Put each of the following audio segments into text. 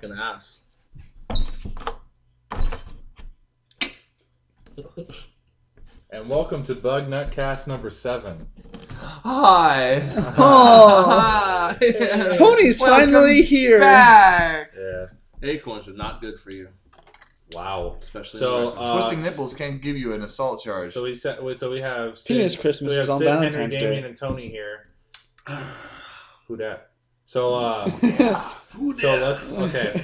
fucking ass. And welcome to BugNutCast number 7. Hi. Oh. Hi. Tony's finally here. Back. Yeah. Acorns are not good for you. Wow. Especially So Twisting nipples can't give you an assault charge. So we have Penis Sid, Christmas so we is have on Sid, Valentine's Henry, Day. Damien, and Tony here. Who dat? So let's okay.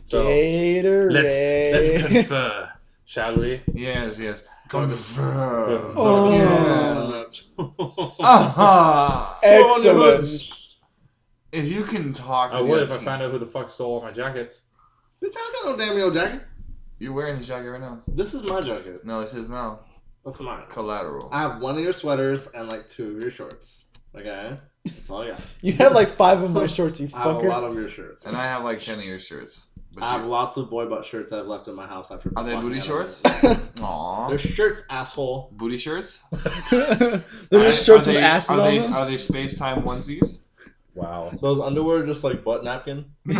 So Gatorade. let's confer, shall we? Yes. Confer. Oh. Aha. Excellent. If you can talk, I would if I found out who the fuck stole all my jackets. Bitch, I got no damn yo jacket. You're wearing his jacket right now. This is my jacket. No, it's his now. That's mine. Collateral. I have one of your sweaters and like 2 of your shorts. Okay? That's all I got. You had like 5 of my shorts, you I have a lot fucker. of your shirts. And I have like 10 of your shirts. But I have lots of boy butt shirts I've left in my house after. Are they fucking booty out of shorts? it. Aww. They're shirts, asshole. Booty shirts? There were shorts with asses are on they, them. Are they space-time onesies? Wow. So those underwear are just like butt napkin? Wait.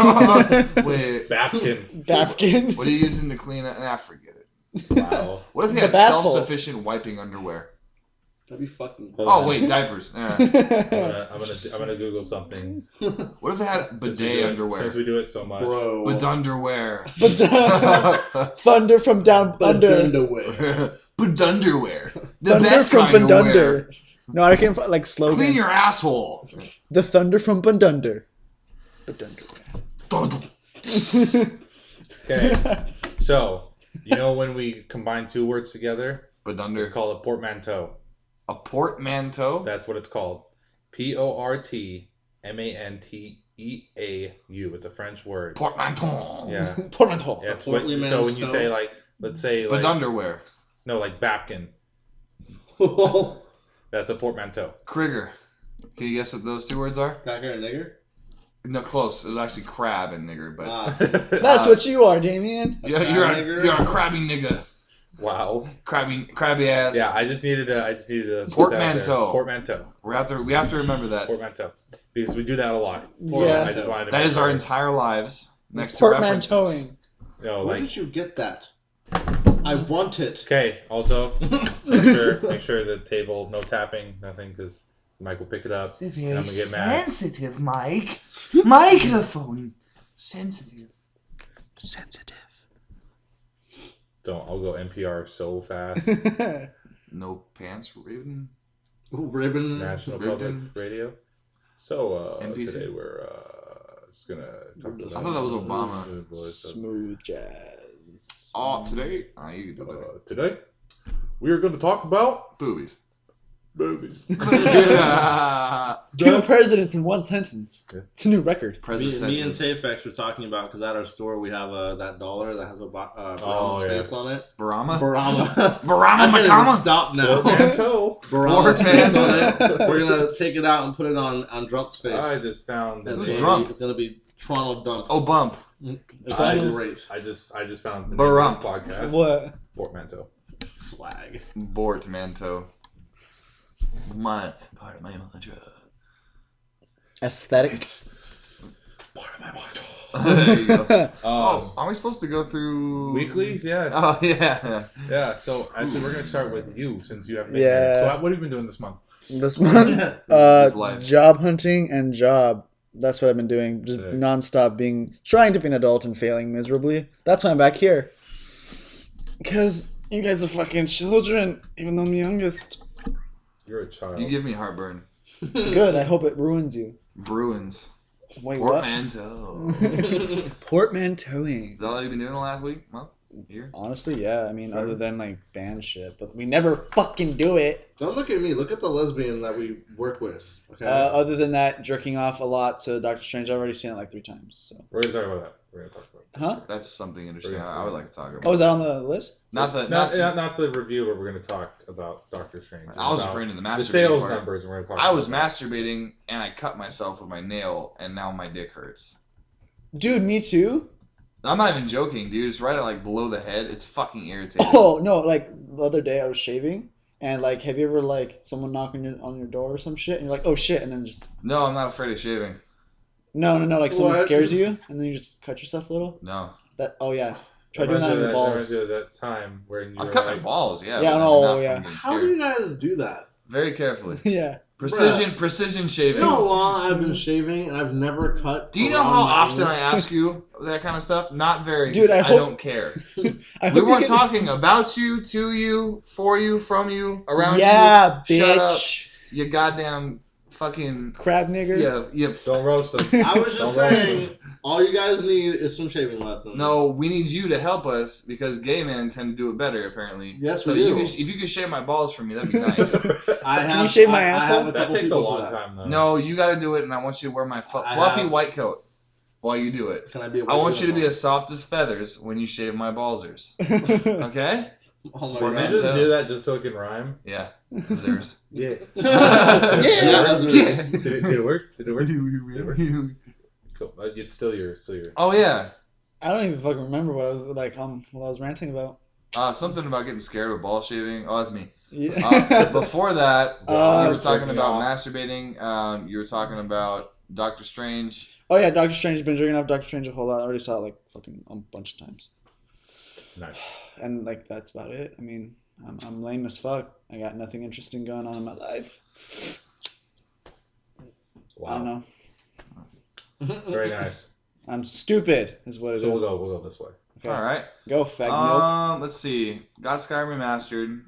Bapkin. Napkin. What are you using to clean it? Nah, forget it. Wow. What if they The had bass hole. self-sufficient wiping underwear? That'd be fucking Hold Oh on. wait, diapers. Yeah. I'm gonna Google something. What if they had Since we do bidet it- underwear? Since we do it so much. Bro. But underwear. Thunder from down Butt under. underwear. But underwear. The Thunder best from kind of wear. Bundunder. No, I can't like slogan. Clean your asshole. The thunder from Bundunder. Bundunder. Okay. So you know when we combine 2 words together, But it's under called a portmanteau. a portmanteau. That's what it's called. Portmanteau. It's a French word. Portmanteau. Yeah. Portmanteau. Yeah, it's Portly when, man so when you stone. say like, let's say But like, underwear. no, like Bapkin. That's a portmanteau. Krieger. Can you guess what those 2 words are? Cracker and nigger? No, close. It was actually crab and nigger, but Ah. That's what you are, Damien. yeah, crab nigger? you're a crabby nigga. Wow. Crabby ass. Yeah, I just needed to. Put that out there. Portmanteau. Portmanteau. We have to remember that. Portmanteau. Because we do that a lot. Yeah. I just wanted to That make is our sure. entire lives. Next to references. Portmanteauing. No, Where like. did you get that? I want it. Okay. Also, make sure the table, no tapping, nothing, because Mike will pick it up. And I'm gonna get mad. Sensitive, Mike. Microphone. Sensitive. Don't. I'll go NPR so fast. No pants, Raven. Ooh, ribbon. National Ribden. Public Radio. So NPC? today we're just gonna talk about. I thought that was Obama. Smooth jazz. Oh, today? You can do it. Today we are going to talk about Boobies. movies. 2 presidents in 1 sentence. Yeah. It's a new record. Present Me and sentence. Tafex were talking about, because at our store we have that dollar that has a Oh, yeah. face on it. Barama? Barama. Barama I can't even Makama? stop now. Portmanteau. Barama's face on it. Portmanteau. We're gonna take it out and put it on Drump's face. I just found. And Who's it's Drump? It's gonna be Toronto Dump. Oh, bump. It's I gonna be just, great. I just found the name Barump. of this podcast. What? Portmanteau. Swag. Portmanteau. My part of my mantra. Aesthetics. There you go. Um, Are we supposed to go through weeklies, yes. Oh yeah. Yeah. So actually, we're gonna start with you since you haven't. Yeah. Been here. So what have you been doing this month? This one? This is life. Job hunting and job. That's what I've been doing. Just Sick. nonstop trying to be an adult and failing miserably. That's why I'm back here. Because you guys are fucking children, even though I'm the youngest. You're a child. You give me heartburn. Good, I hope it ruins you. Bruins. Wait, what? Portmanteau. Portmanteauing. Is that all you've been doing the last week, month, year? Honestly, yeah. I mean, other than like band shit, but we never fucking do it. Don't look at me. Look at the lesbian that we work with. Okay. Other than that, jerking off a lot to Doctor Strange. I've already seen it like 3 times. So, We're gonna talk about that. We're gonna talk about it. huh? That's something interesting. Yeah. I would like to talk about. Oh, is that on the list? Not the Not the review, but we're gonna talk about Doctor Strange. I was About referring to the the masturbating sales part. numbers. We're gonna talk. I was about masturbating and I cut myself with my nail, and now my dick hurts. Dude, me too. I'm not even joking, dude. It's right at like below the head. It's fucking irritating. Oh no! Like the other day, I was shaving, and like, have you ever like someone knocking on your door or some shit, and you're like, oh shit, and then just No, I'm not afraid of shaving. No. Like someone What? scares you and then you just cut yourself a little. No. That. Oh yeah. Try doing that on your balls. Reminds you of that time when you I've were cut like, my balls, yeah. Yeah, but no, not from yeah. getting How do scared. you guys do that? Very carefully. Yeah. Precision shaving. You know how long I've been shaving and I've never cut. Do you know around how my often I anus? ask you that kind of stuff? Not very. Dude, I hope- don't care. I We hope weren't you get- talking about you, to you, for you, from you, around Yeah, you. Shut up. bitch. You goddamn fucking Crab nigger. yeah. don't roast them. I was just Don't roast saying, all you guys need is some shaving lessons. No, we need you to help us because gay men tend to do it better, apparently. Yes, so we do. if you could shave my balls for me, that'd be nice. I have, you shave my I have asshole? a That couple takes a people long for that. time though. No, you got to do it, and I want you to wear my I fluffy have- white coat while you do it. Can I be? I want you to be as soft as feathers when you shave my ballsers. Okay? Oh my Or You man. god. just do that just so it can rhyme. Yeah. Zers. Yeah. Yeah. Did it work? Did it work? Cool. It's still your. Oh yeah. I don't even fucking remember what I was like. What I was ranting about. Something about getting scared with ball shaving. Oh, that's me. Yeah. Before that, Uh, you were talking jerking about off. masturbating. You were talking about Doctor Strange. Oh yeah, Doctor Strange. Been drinking off Doctor Strange a whole lot. I already saw it like fucking a bunch of times. Nice. And like that's about it. I mean, I'm lame as fuck. I got nothing interesting going on in my life. I don't Wow. know. Very nice. I'm stupid, is what it is. So we'll go this way. Okay. All right. Go fag milk. Let's see. Got Skyrim remastered.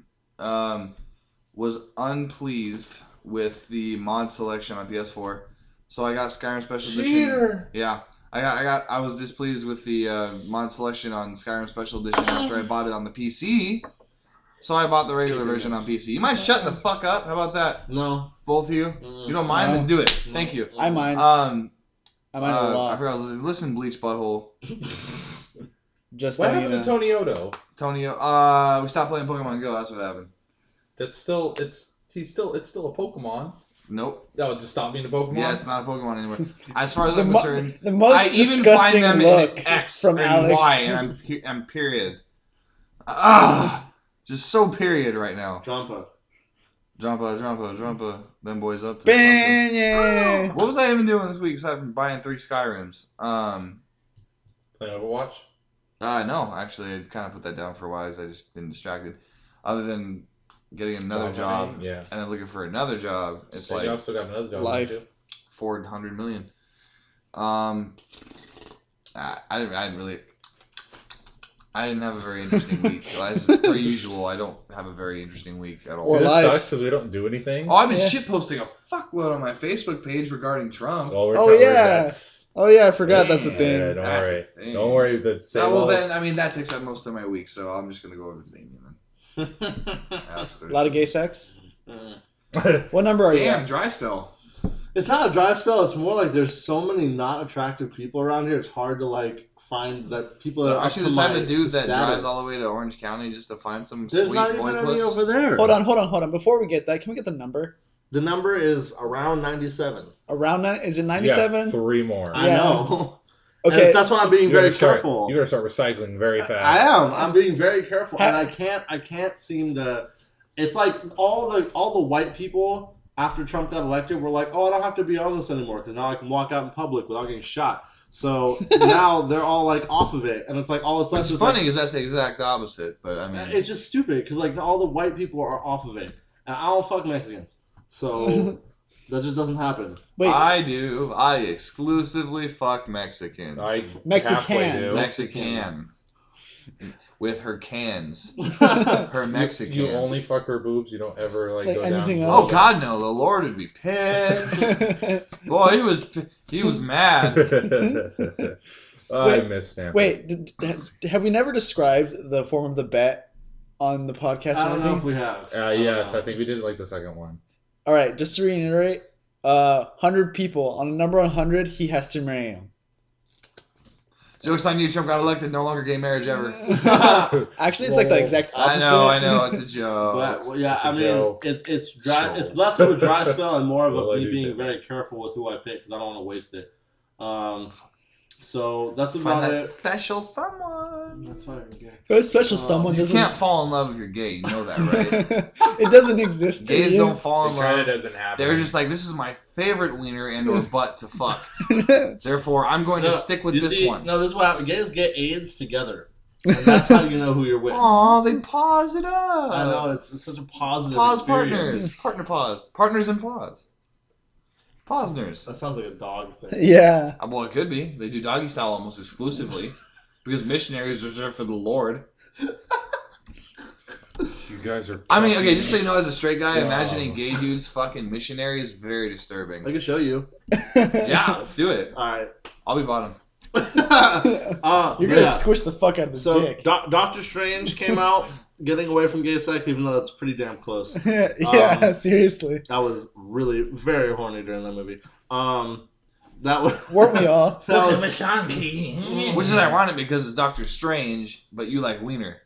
Was unpleased with the mod selection on PS4, so I got Skyrim Special Edition. Cheater. Yeah, I was displeased with the mod selection on Skyrim Special Edition after I bought it on the PC. So I bought the regular version on PC. You mind shutting the fuck up? How about that, No. both of you? You don't mind? No. Then do it. Thank you. I mind. I mind a I lot. forgot. I was listen, Bleach Butthole. Just What letting happened you to know. Tony Odo? Tony, we stopped playing Pokemon Go. That's what happened. It's still a Pokemon. Nope. No, just stop being a Pokemon. Yeah, it's not a Pokemon anymore. As far as The, I'm concerned, the most I even disgusting find them look in X from and Alex. Y, and I'm period. Just so period right now. Jumpa. Drumpa. Them boys up to Bang, something. yeah. What was I even doing this week aside from buying 3 Skyrims? Playing Overwatch. No, actually, I kind of put that down for a while because I just been distracted. Other than getting another job Yeah. and then looking for another job, it's So like you also got another job. Life. don't you? 400 million. I didn't have a very interesting week. As per usual, I don't have a very interesting week at all. Or See, this life. sucks because we don't do anything. Oh, I've been Yeah. shitposting a fuckload on my Facebook page regarding Trump. Well, we're Oh, covered. yeah. That's- Oh yeah, I forgot that's a Yeah, thing. Yeah, don't That's worry. a thing. Don't worry. That's Well, then, I mean, that takes up most of my week, so I'm just going to go over to Damien then. Alex A lot of gay sex. Mm. What number are you Damn, at? dry spell. It's not a dry spell. It's more like there's so many not attractive people around here. It's hard to like find that people that are Aren't you up the to type my of dude that status. drives all the way to Orange County just to find some There's sweet not even boy any puss? over there. Hold on. Before we get that, can we get the number? The number is around 97. Around that, is it You got 97? 3 more. I Yeah. know. Okay. And that's why I'm being very start, careful. You gotta start recycling very fast. I am. I'm being very careful, Ha- and I can't seem to. It's like all the white people after Trump got elected were like, oh, I don't have to be on this anymore because now I can walk out in public without getting shot. So now they're all like off of it, and it's like all it's left It's is funny like, because that's the exact opposite, but I mean, it's just stupid because like all the white people are off of it, and I don't fuck Mexicans, so that just doesn't happen. Wait, I do. I exclusively fuck Mexicans. I Mexican. halfway do. Mexican. With her cans. Her Mexicans. You only fuck her boobs. You don't ever like Like go anything down. Oh God, no! The Lord would be pissed. Boy, he was mad. I miss Stanford. Wait, have we never described the form of the bet on the podcast I or don't know anything? if we have. Yes, I think we did like the second one. All right, just to reiterate, 100 people. On a number 100, he has to marry him. Joke's on you, Trump got elected. No longer gay marriage ever. Actually, it's like the exact opposite. I know, it's a joke. But, well, yeah, It's a I mean, joke. it's dry. Sure. It's less of a dry spell and more of Well, a I me do say being that. very careful with who I pick because I don't want to waste it. So that's Find about that it. special someone. That's fine. Okay. A special someone You doesn't. can't fall in love if you're gay. You know that, right? It doesn't exist. to Gays you. don't fall in It kind of love. doesn't happen. They're just like, this is my favorite wiener and/or butt to fuck. Therefore, I'm going to stick with this one. No, this is what happens. Gays get AIDS together. And that's how you know who you're with. Aw, they pause it up. I know, it's such a positive Pause experience. partners. Partner pause. Partners in pause. Pausners. That sounds like a dog thing. Yeah. Well, it could be. They do doggy style almost exclusively. Because missionaries reserved for the Lord. You guys are. I mean, okay, just so you know, as a straight guy, Wow. imagining gay dudes fucking missionary is very disturbing. I can show you. Yeah, let's do it. Alright. I'll be bottom. You're gonna squish the fuck out of his So, dick. Doctor Strange came out getting away from gay sex, even though that's pretty damn close. Yeah, seriously. I was really very horny during that movie. That was Weren't we all? that was, Which is ironic because it's Doctor Strange, but you like wiener.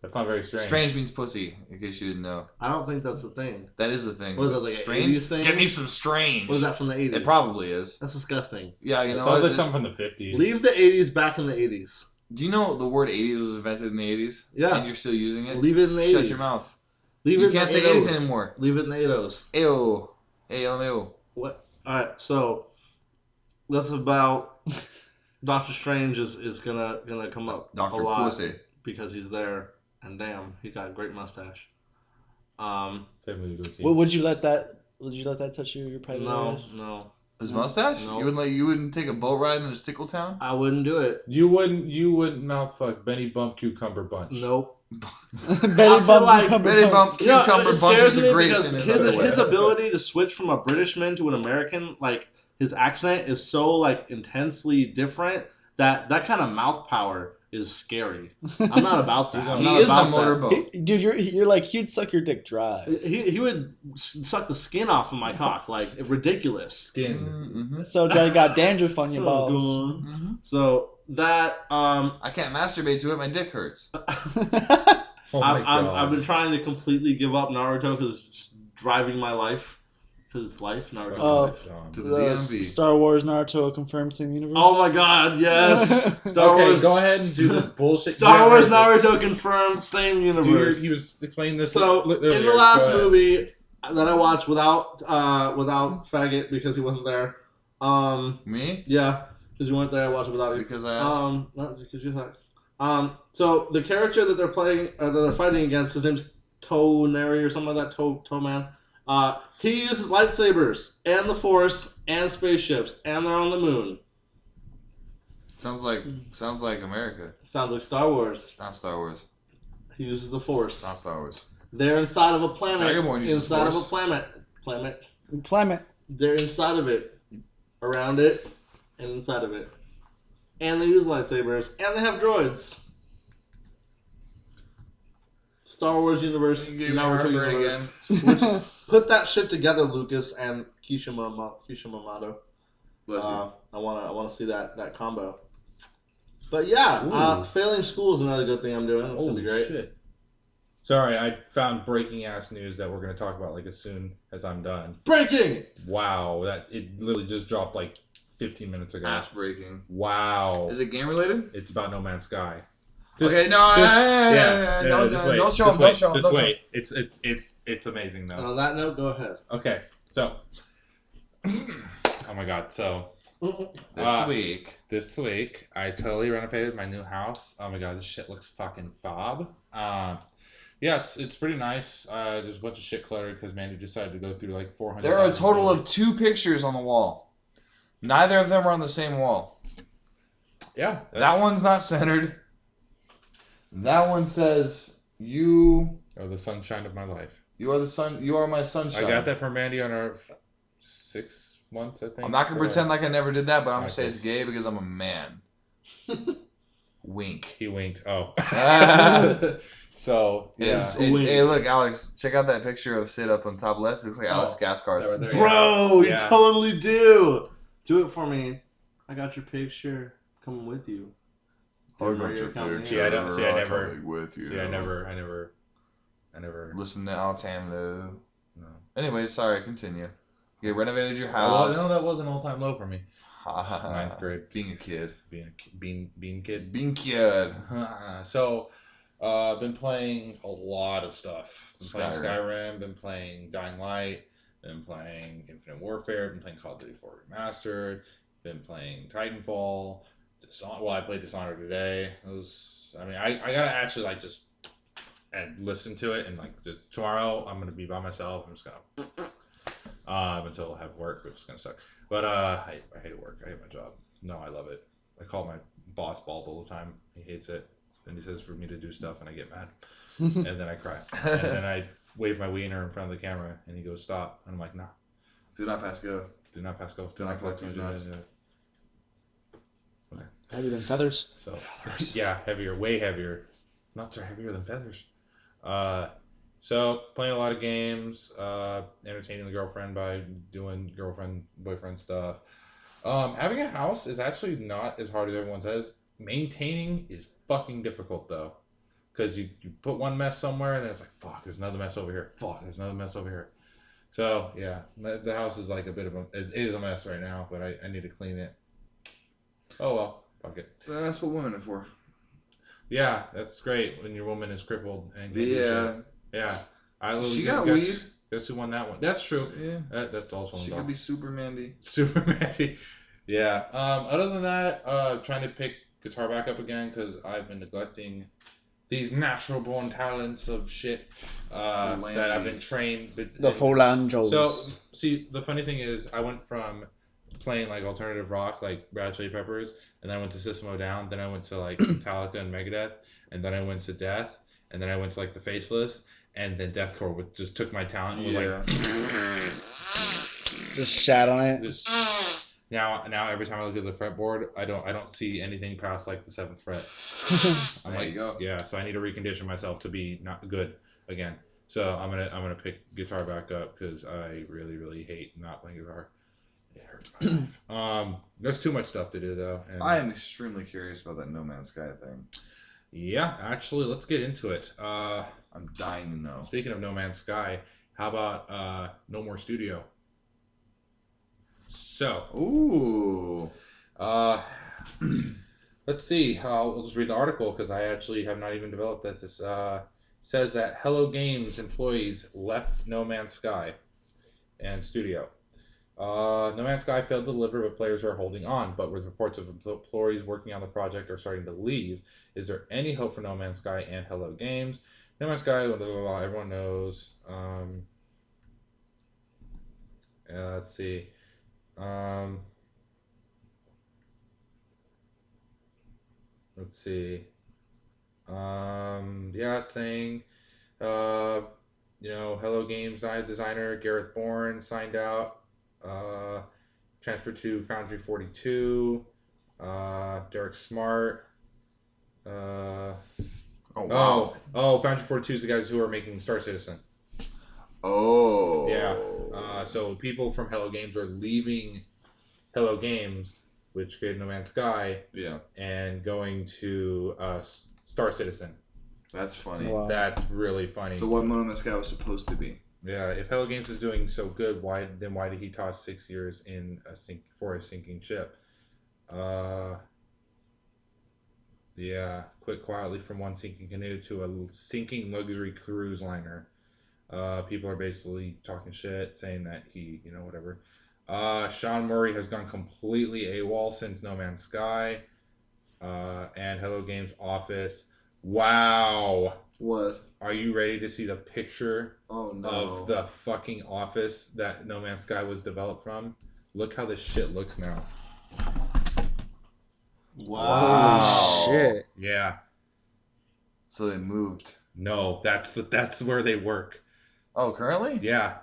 That's not very strange. Strange means pussy, in case you didn't know. I don't think that's a thing. That is the thing. What is that, like an strange? 80s thing? Get me some strange. What is that from the 80s? It probably is. That's disgusting. Yeah, you It know sounds what? like something from the 50s. Leave the 80s back in the 80s. Do you know the word 80s was invented in the 80s? Yeah. And you're still using it? Leave it in the 80s. Shut your mouth. Leave You it can't in say the 80s 80s anymore. Leave it in the 80s. Ayo. ALMAO. What? Alright, so that's about Doctor Strange is gonna come up Dr. a lot Pussy. because he's there, and damn, he got a great mustache. Same with you, Lucy. Well, would you let that touch your private No, areas? no, His mustache? No. You wouldn't take a boat ride in a Stickletown? I wouldn't do it. You wouldn't mouth fuck Benny Bump Cucumber Bunch. Nope. Betty feel Bump, like Cucumber Betty Bump. Bump Cucumber it Bunch is scares a me grapes because in his his underwear. ability to switch from a British man to an American, like his accent is so like intensely different that kind of mouth power is scary. I'm not about that. I'm He not is a about that. motorboat. Dude, you're like he'd suck your dick dry. He would suck the skin off of my cock, like ridiculous. Skin. Mm-hmm. So dry, you got dandruff on your So balls. good. Mm-hmm. So that I can't masturbate to it. My dick hurts. Oh my God. I've been trying to completely give up Naruto because it's just driving my life. Because it's life, Naruto. Oh. life. To the The DMV. Star Wars Naruto confirmed same universe. Oh my God! Yes. Star Okay, Wars. go ahead and do this bullshit. Star You Wars haven't heard Naruto confirmed same this. universe. He was explaining this. So earlier. in the last Go ahead. movie that I watched without faggot because he wasn't there. Me? Yeah, because you weren't there. I watched it without you. Because I asked. Not because you thought. So the character that they're playing, or that they're fighting against, his name's Toneri or something like that. Toe Man. He uses lightsabers and the Force and spaceships, and they're on the moon. Sounds like America. Sounds like Star Wars. Not Star Wars. He uses the Force. Not Star Wars. They're inside of a planet. Dragonborn uses Inside of a Force. planet. Climate. They're inside of it, around it, and inside of it. And they use lightsabers, and they have droids. Star Wars universe. You gave me Naruto heartburn universe. Put that shit together, Lucas and Keisha Mamato. Bless you. I wanna see that combo. But yeah, Ooh. failing school is another good thing I'm doing. It's gonna be great. Shit. Sorry, I found breaking ass news that we're gonna talk about like as soon as I'm done. Breaking. Wow, that it literally just dropped like 15 minutes ago. Ass breaking. Wow. Is it game related? It's about No Man's Sky. Okay, no, Don't show him. Don't show him. Just wait. It's amazing though. And on that note, go ahead. Okay, so. Oh my God! So this week I totally renovated my new house. Oh my God, this shit looks fucking fob. Yeah, it's pretty nice. There's a bunch of shit clutter because Mandy decided to go through like 400. There are a total of 2 pictures on the wall. Neither of them are on the same wall. Yeah, That one's not centered. That one says you Oh, the sunshine of my life. are the sun. You are my sunshine. I got that from Mandy on our 6 months, I think. I'm not gonna pretend like I never did that, but I'm gonna say Okay. it's gay because I'm a man. Wink. He winked. Oh. It's- So yeah. hey, look, Alex, check out that picture of Sid up on top left. It looks like Alex Gaskarth. Right there, Bro, you yeah. totally do. Do it for me. I got your picture. Coming with you. I got your Coming picture. here. I don't- see, I never- coming with you. See, I never. Listen to Altam though. No. Anyways, sorry. Continue. You renovated your Well, house. no, that was an all-time low for me. Ninth grade. Being a kid. Being kid. Being kid. So, been playing a lot of stuff. Been playing Skyrim, been playing Dying Light, been playing Infinite Warfare, been playing Call of Duty 4 Remastered, been playing Titanfall. I played Dishonored today. I gotta actually like just and listen to it, and like just tomorrow I'm gonna be by myself. I'm just gonna until I have work, which is gonna suck. But I hate work. I hate my job. No, I love it. I call my boss bald all the time. He hates it. And he says for me to do stuff, and I get mad. And then I cry. And then I wave my wiener in front of the camera, and he goes, stop. And I'm like, nah. Do not pass go. Do not pass go. Do not collect these nuts. Okay. Heavier than feathers. So, yeah, heavier. Way heavier. Nuts are heavier than feathers. So, playing a lot of games. Entertaining the girlfriend by doing girlfriend-boyfriend stuff. Having a house is actually not as hard as everyone says. Maintaining is fucking difficult though, because you put one mess somewhere and then it's like, fuck, there's another mess over here. Fuck, there's another mess over here. So yeah, the house is like it is a mess right now, but I need to clean it. Oh well, fuck it. That's what women are for. Yeah, that's great when your woman is crippled and can't do shit. Yeah. She got weed. Guess who won that one? That's true. Yeah. That's also She could be Super Mandy. Super Mandy. Yeah. Other than that, trying to pick guitar back up again because I've been neglecting these natural born talents of shit that I've been trained. The phalanges. So, see, the funny thing is, I went from playing like alternative rock, like Red Hot Chili Peppers, and then I went to System of a Down, then I went to like Metallica and Megadeth, and then I went to Death, and then I went to like the Faceless, and then Deathcore, which just took my talent and was like just shat on it. Now every time I look at the fretboard, I don't see anything past like the 7th fret. There you go. Yeah, so I need to recondition myself to be not good again. So I'm gonna pick guitar back up because I really hate not playing guitar. It hurts my life. There's too much stuff to do though. And I am extremely curious about that No Man's Sky thing. yeah, actually, let's get into it. I'm dying to know. Speaking of No Man's Sky, how about No More Studio? So, ooh, let's see. We'll just read the article because I actually have not even developed that. This says that Hello Games employees left No Man's Sky and studio. No Man's Sky failed to deliver, but players are holding on. But with reports of employees working on the project are starting to leave, is there any hope for No Man's Sky and Hello Games? No Man's Sky, blah, blah, blah, everyone knows. Let's see. Let's see. Yeah, it's saying, Hello Games designer Gareth Bourne signed out. Transferred to Foundry 42. Derek Smart. Oh wow. Oh, Foundry 42 is the guys who are making Star Citizen. Oh. Yeah. So people from Hello Games are leaving Hello Games, which created No Man's Sky. Yeah. And going to Star Citizen. That's funny. Wow. That's really funny. So what No Man's Sky was supposed to be? Yeah. If Hello Games is doing so good, why did he toss 6 years in for a sinking ship? Yeah. Quit quietly from one sinking canoe to a sinking luxury cruise liner. People are basically talking shit, saying that he, whatever. Sean Murray has gone completely AWOL since No Man's Sky. And Hello Games office. Wow. What? Are you ready to see the picture of the fucking office that No Man's Sky was developed from? Look how this shit looks now. Wow. Holy shit. Yeah. So they moved. No, that's where they work. Oh, currently? Yeah.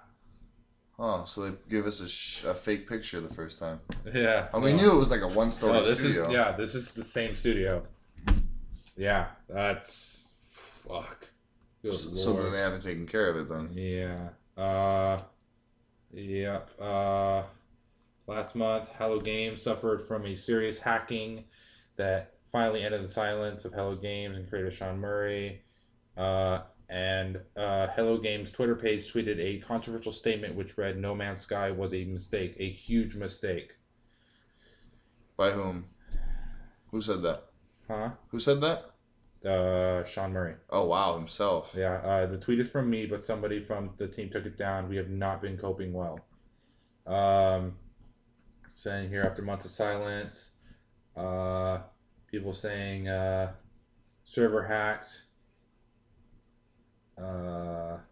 Oh, so they gave us a fake picture the first time. Yeah. And we knew it was like a one-story studio. This is the same studio. Yeah, that's fuck. Good So Lord. then they haven't taken care of it then. Yeah. Yep. Last month, Hello Games suffered from a serious hacking that finally ended the silence of Hello Games and creator Sean Murray. And Hello Games Twitter page tweeted a controversial statement which read, "No Man's Sky was a mistake, a huge mistake." By whom? Who said that? Huh? Who said that? Sean Murray. Oh, wow, himself. Yeah, the tweet is from me, but somebody from the team took it down. We have not been coping well. Saying here after months of silence, people saying server hacked. Let's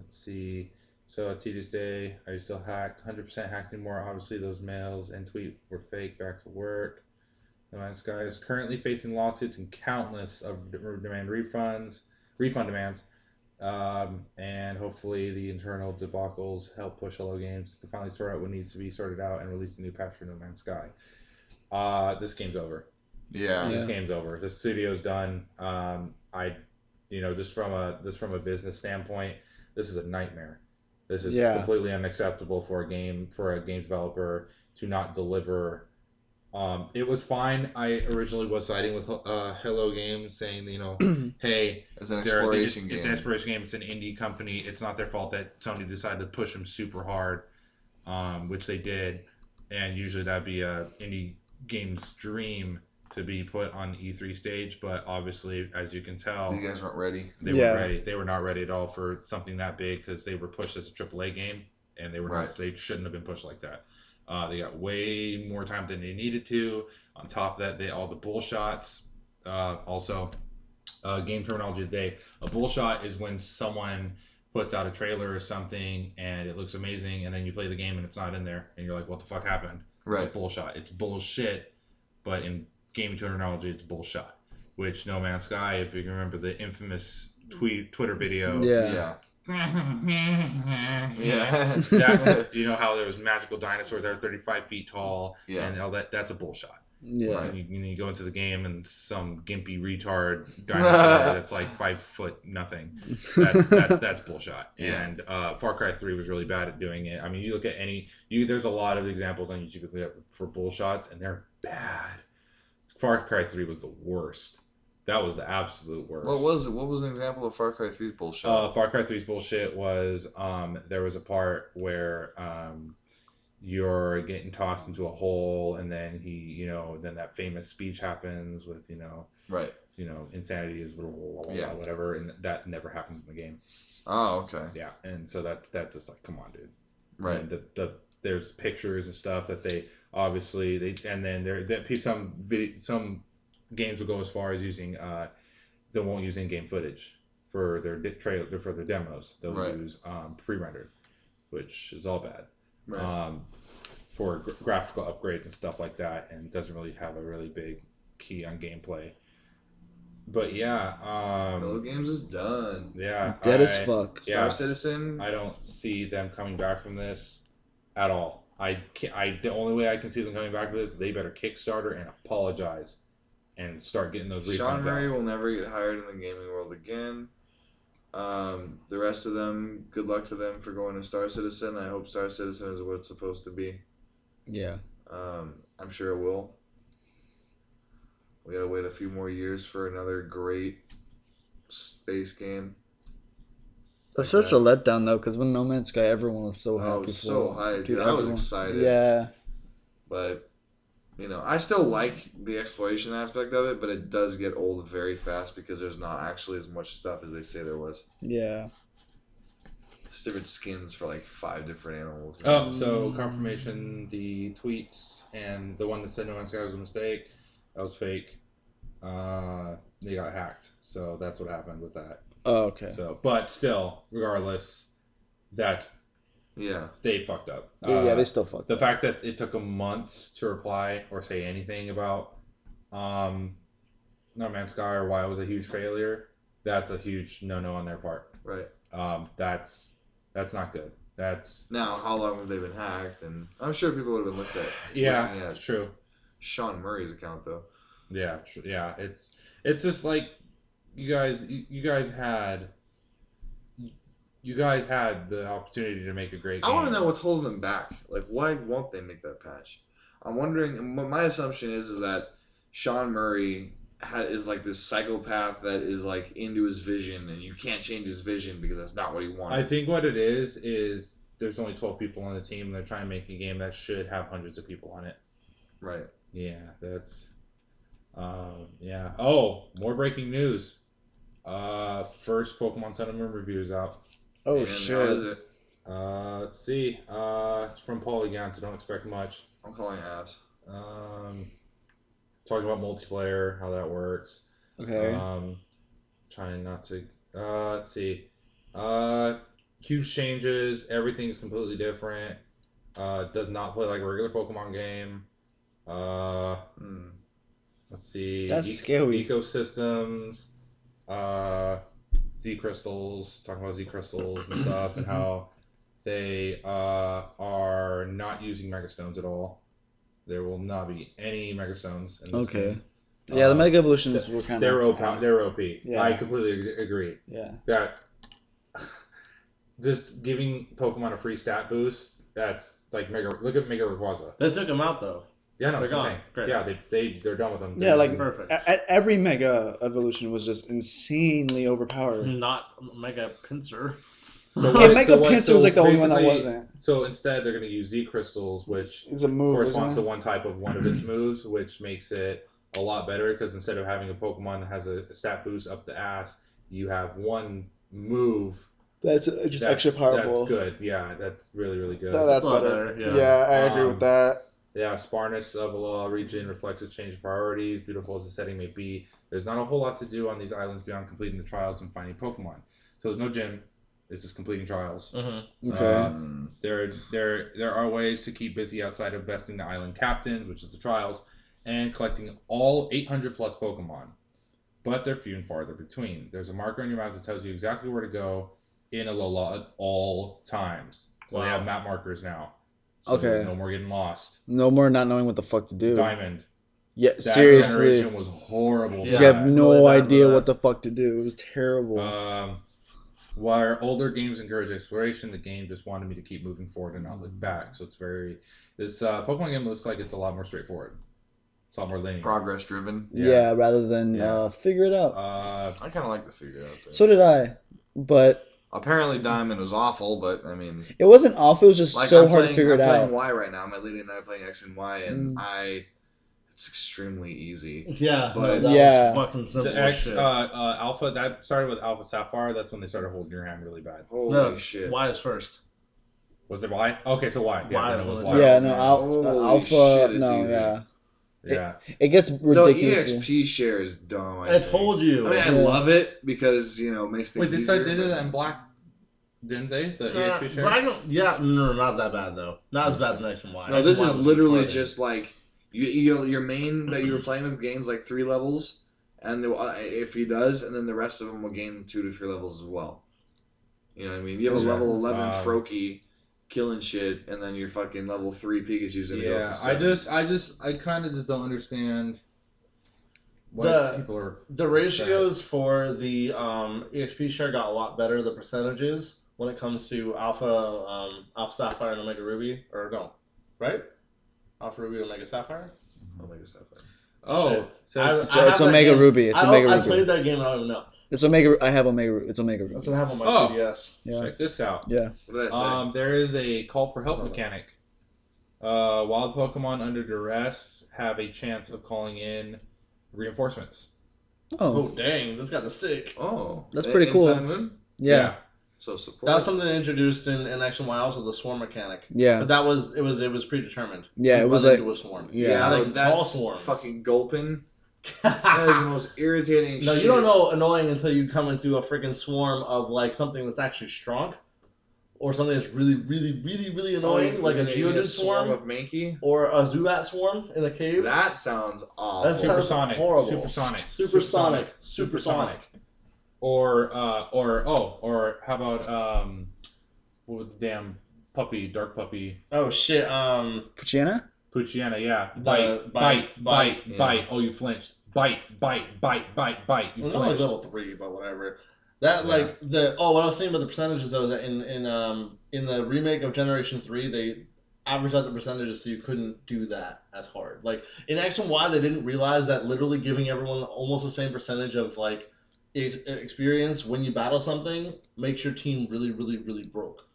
see. So to this day, are you still hacked? 100% hacked anymore. Obviously, those mails and tweet were fake. Back to work. No Man's Sky is currently facing lawsuits and countless of refund demands. And hopefully the internal debacles help push Hello Games to finally sort out what needs to be sorted out and release a new patch for No Man's Sky. This game's over. Yeah. This game's over. This studio's done. Just from a business standpoint, this is a nightmare. This is completely unacceptable for a game developer to not deliver. It was fine. I originally was siding with Hello Games, saying, hey, it's an exploration game. It's an exploration game. It's an indie company. It's not their fault that Sony decided to push them super hard, which they did. And usually that'd be a indie game's dream to be put on the E3 stage. But obviously, as you can tell, you guys weren't ready. They weren't ready. They were not ready at all for something that big because they were pushed as a AAA game, and they were not. They shouldn't have been pushed like that. They got way more time than they needed to. On top of that, all the bull shots. Also, game terminology today. A bull shot is when someone puts out a trailer or something and it looks amazing, and then you play the game and it's not in there, and you're like, "What the fuck happened?" Right. It's a bull shot. It's bullshit, but in gaming terminology, it's bullshot. Which No Man's Sky, if you can remember the infamous Twitter video. Yeah. That, you know how there was magical dinosaurs that are 35 feet tall, and all that's a bullshot. Yeah. Right? You go into the game and some gimpy retard dinosaur that's like 5 foot nothing. That's bullshot. Yeah. And Far Cry 3 was really bad at doing it. I mean, you look at there's a lot of examples on YouTube for bullshots, and they're bad. Far Cry 3 was the worst. That was the absolute worst. What was it? What was an example of Far Cry 3's bullshit? Far Cry 3's bullshit was there was a part where you're getting tossed into a hole, and then then that famous speech happens with right. Insanity is whatever, and that never happens in the game. Oh, okay. Yeah, and so that's just like, come on, dude. Right. And there's pictures and stuff that they obviously some games will go as far as using they won't use in-game footage for their trailer for their demos. They'll use pre-rendered, which is all bad. Right. For graphical upgrades and stuff like that, and doesn't really have a really big key on gameplay. But Hello Games is done. Yeah, dead as fuck. Star Citizen. I don't see them coming back from this at all. The only way I can see them coming back to this, they better Kickstarter and apologize and start getting those refunds. Sean Murray will never get hired in the gaming world again. The rest of them, good luck to them for going to Star Citizen. I hope Star Citizen is what it's supposed to be. Yeah. I'm sure it will. We gotta wait a few more years for another great space game. That's such a letdown though, because when No Man's Sky, everyone was so happy. I was so hyped. Dude, I was excited. Yeah. But I still like the exploration aspect of it, but it does get old very fast because there's not actually as much stuff as they say there was. Yeah. Just different skins for like 5 different animals. Oh, so confirmation, the tweets and the one that said No Man's Sky was a mistake, that was fake. They got hacked, so that's what happened with that. Oh, okay. So, but still, regardless, they fucked up. They still fucked the up. fact that it took them months to reply or say anything about No Man's Sky or why it was a huge failure, that's a huge no-no on their part. Right. That's not good. That's now how long have they been hacked? And I'm sure people would have been looking at it's true. Sean Murray's account though. Yeah, it's just like you guys had the opportunity to make a great game. I want to know what's holding them back. Like, why won't they make that patch? I'm wondering. My assumption is that Sean Murray is like this psychopath that is like into his vision, and you can't change his vision because that's not what he wanted. I think what it is there's only 12 people on the team, and they're trying to make a game that should have hundreds of people on it. Right. Yeah, that's. Yeah. Oh, more breaking news. First Pokemon Sun and Moon review is out. Oh And shit! How is it? Let's see. It's from Polygon, so don't expect much. I'm calling ass. Talking about multiplayer, how that works. Okay. Trying not to. Let's see. Huge changes. Everything's completely different. Does not play like a regular Pokemon game. Let's see. That's scary. Ecosystems. Z crystals. Talking about Z crystals and stuff, and how they are not using Megastones at all. There will not be any Megastones in this game. Yeah, the Mega Evolutions were kind They're of... OP. They're OP. Yeah. I completely agree. Yeah. That just giving Pokemon a free stat boost, that's like Mega. Look at Mega Rayquaza. They took him out though. Yeah, no, They're it's gone. insane. Great. Yeah, they're done with them. Yeah, like Perfect. Every Mega Evolution was just insanely overpowered. Not Mega Pinsir. Yeah, Mega Pinsir was like the only one that basically- wasn't. So instead, they're going to use Z crystals, which It's a move, corresponds isn't to it? one type of one of its moves, which makes it a lot better because instead of having a Pokemon that has a stat boost up the ass, you have one move That's just extra powerful. That's good. Yeah, that's really, really good. No, that's A lot better. better, Yeah, I agree with that. Yeah, Sparnus of a law region reflects its change of priorities, beautiful as the setting may be. There's not a whole lot to do on these islands beyond completing the trials and finding Pokemon. So there's no gym. It's just completing trials. Mm-hmm. Okay. There are ways to keep busy outside of besting the island captains, which is the trials, and collecting all 800 plus Pokemon. But they're few and farther between. There's a marker on your map that tells you exactly where to go in Alola at all times. So they Wow. have map markers now. So Okay. there's no more getting lost. No more not knowing what the fuck to do. Diamond. Yeah, That seriously. generation was horrible. You Yeah. have no really bad idea for what that. the fuck to do. It was terrible. While older games encourage exploration, the game just wanted me to keep moving forward and not look back. So it's this Pokemon game looks like it's a lot more straightforward. It's a lot more linear. Progress driven. yeah. Rather than Yeah. figure it out. Uh, I kind of like the figure out thing. So did I. But Apparently, Diamond was awful, but I mean, it wasn't awful. It was just like so I'm hard playing, to figure I'm it playing out. Y right now. My lady and I are playing X and Y, and it's extremely easy. Yeah, But- that Yeah. was fucking simple. the as X shit. Alpha that started with Alpha Sapphire. That's when they started holding your hand really bad. Holy no, shit! Y is first. Was it Y? Okay, so Y. Yeah, Y then it was was- Y. Yeah, no, Holy Alpha. shit, it's No, easy. yeah. Yeah. It gets The ridiculous. EXP share is dumb. I told you. I mean, I Yeah. love it because it makes things Wait, they easier. started did but- it in Black, didn't they? The Nah, EXP share. but I don't. Yeah, no, not that bad though. Not as bad as X and Y. No, X this and is Y was literally retarded. just like your main that you were playing with gains like 3 levels, and if he does, and then the rest of them will gain 2 to 3 levels as well. You know what I mean? You have a Okay. level 11 Froakie killing shit, and then your fucking level 3 Pikachu's gonna go up Yeah, to 7. I kind of just don't understand what The- people are. The ratios for the EXP share got a lot better. The percentages when it comes to Alpha Sapphire and Omega Ruby, or no, right? Alpha Ruby, Omega Sapphire. Omega Sapphire. Oh, so I It's have that Omega game. Ruby. It's Omega I Ruby. played that game and I don't even know. It's Omega. I have Omega. It's Omega Ruby. That's what I have on my Oh. 3DS. Yeah. check this out. Yeah. What did I say? There is a call for help mechanic. Wild Pokemon under duress have a chance of calling in reinforcements. Oh Oh, dang, that's kind of sick. That's pretty cool. Sun and Moon? yeah. So support. That was something they introduced in X and Y, also the swarm mechanic. Yeah. But that was it was predetermined. Yeah, You it was run like- into a swarm. yeah, Now they but can call that's swarms. fucking gulping. That is the most irritating No, shit. you don't know annoying until you come into a freaking swarm of like something that's actually strong, or something that's really, really, really, really annoying, like a Geodude swarm, of Mankey. or a Zubat swarm in a cave. That sounds awful. That sounds Supersonic. horrible. Supersonic. Supersonic. Supersonic. Or how about what was the damn puppy, dark puppy, Oh shit. Puchiana? Puchiana, yeah. The Bite. yeah. Oh, you flinched. Bite. You Well, not like flinched. level 3, but whatever. That Yeah. like the what I was saying about the percentages though, that in the remake of Generation 3 they averaged out the percentages so you couldn't do that as hard. Like in X and Y they didn't realize that literally giving everyone almost the same percentage of like experience when you battle something makes your team really, really, really broke.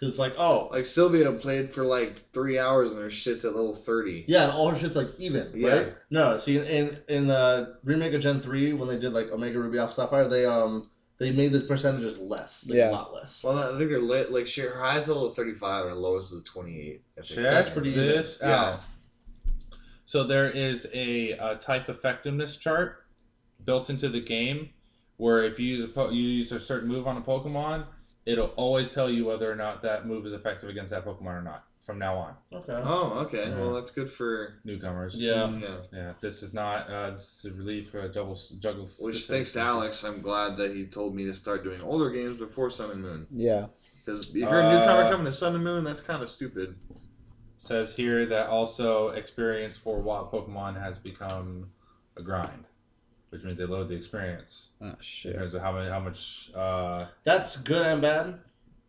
Because it's like, oh. Like Sylvia played for like 3 hours and her shit's at level 30. Yeah, and all her shit's like even, Yeah. right? No, see, in the remake of Gen 3, when they did like Omega Ruby Alpha Sapphire, they made the percentages less. Like, a lot less. Well, I think they're lit. Like, her highest level is 35 and her lowest is 28. I think. Check That's pretty this even. out. So there is a type effectiveness chart built into the game where if you use a certain move on a Pokemon, it'll always tell you whether or not that move is effective against that Pokemon or not from now on. Okay. Oh, okay. Yeah. Well, that's good for Newcomers. Yeah. Yeah. This is not. This is a relief juggle. Which, thanks to Alex, I'm glad that he told me to start doing older games before Sun and Moon. Yeah. Because if you're a newcomer coming to Sun and Moon, that's kind of stupid. Says here that also experience for wild Pokemon has become a grind, which means they load the experience. Oh shit. Because of how much. That's good and bad.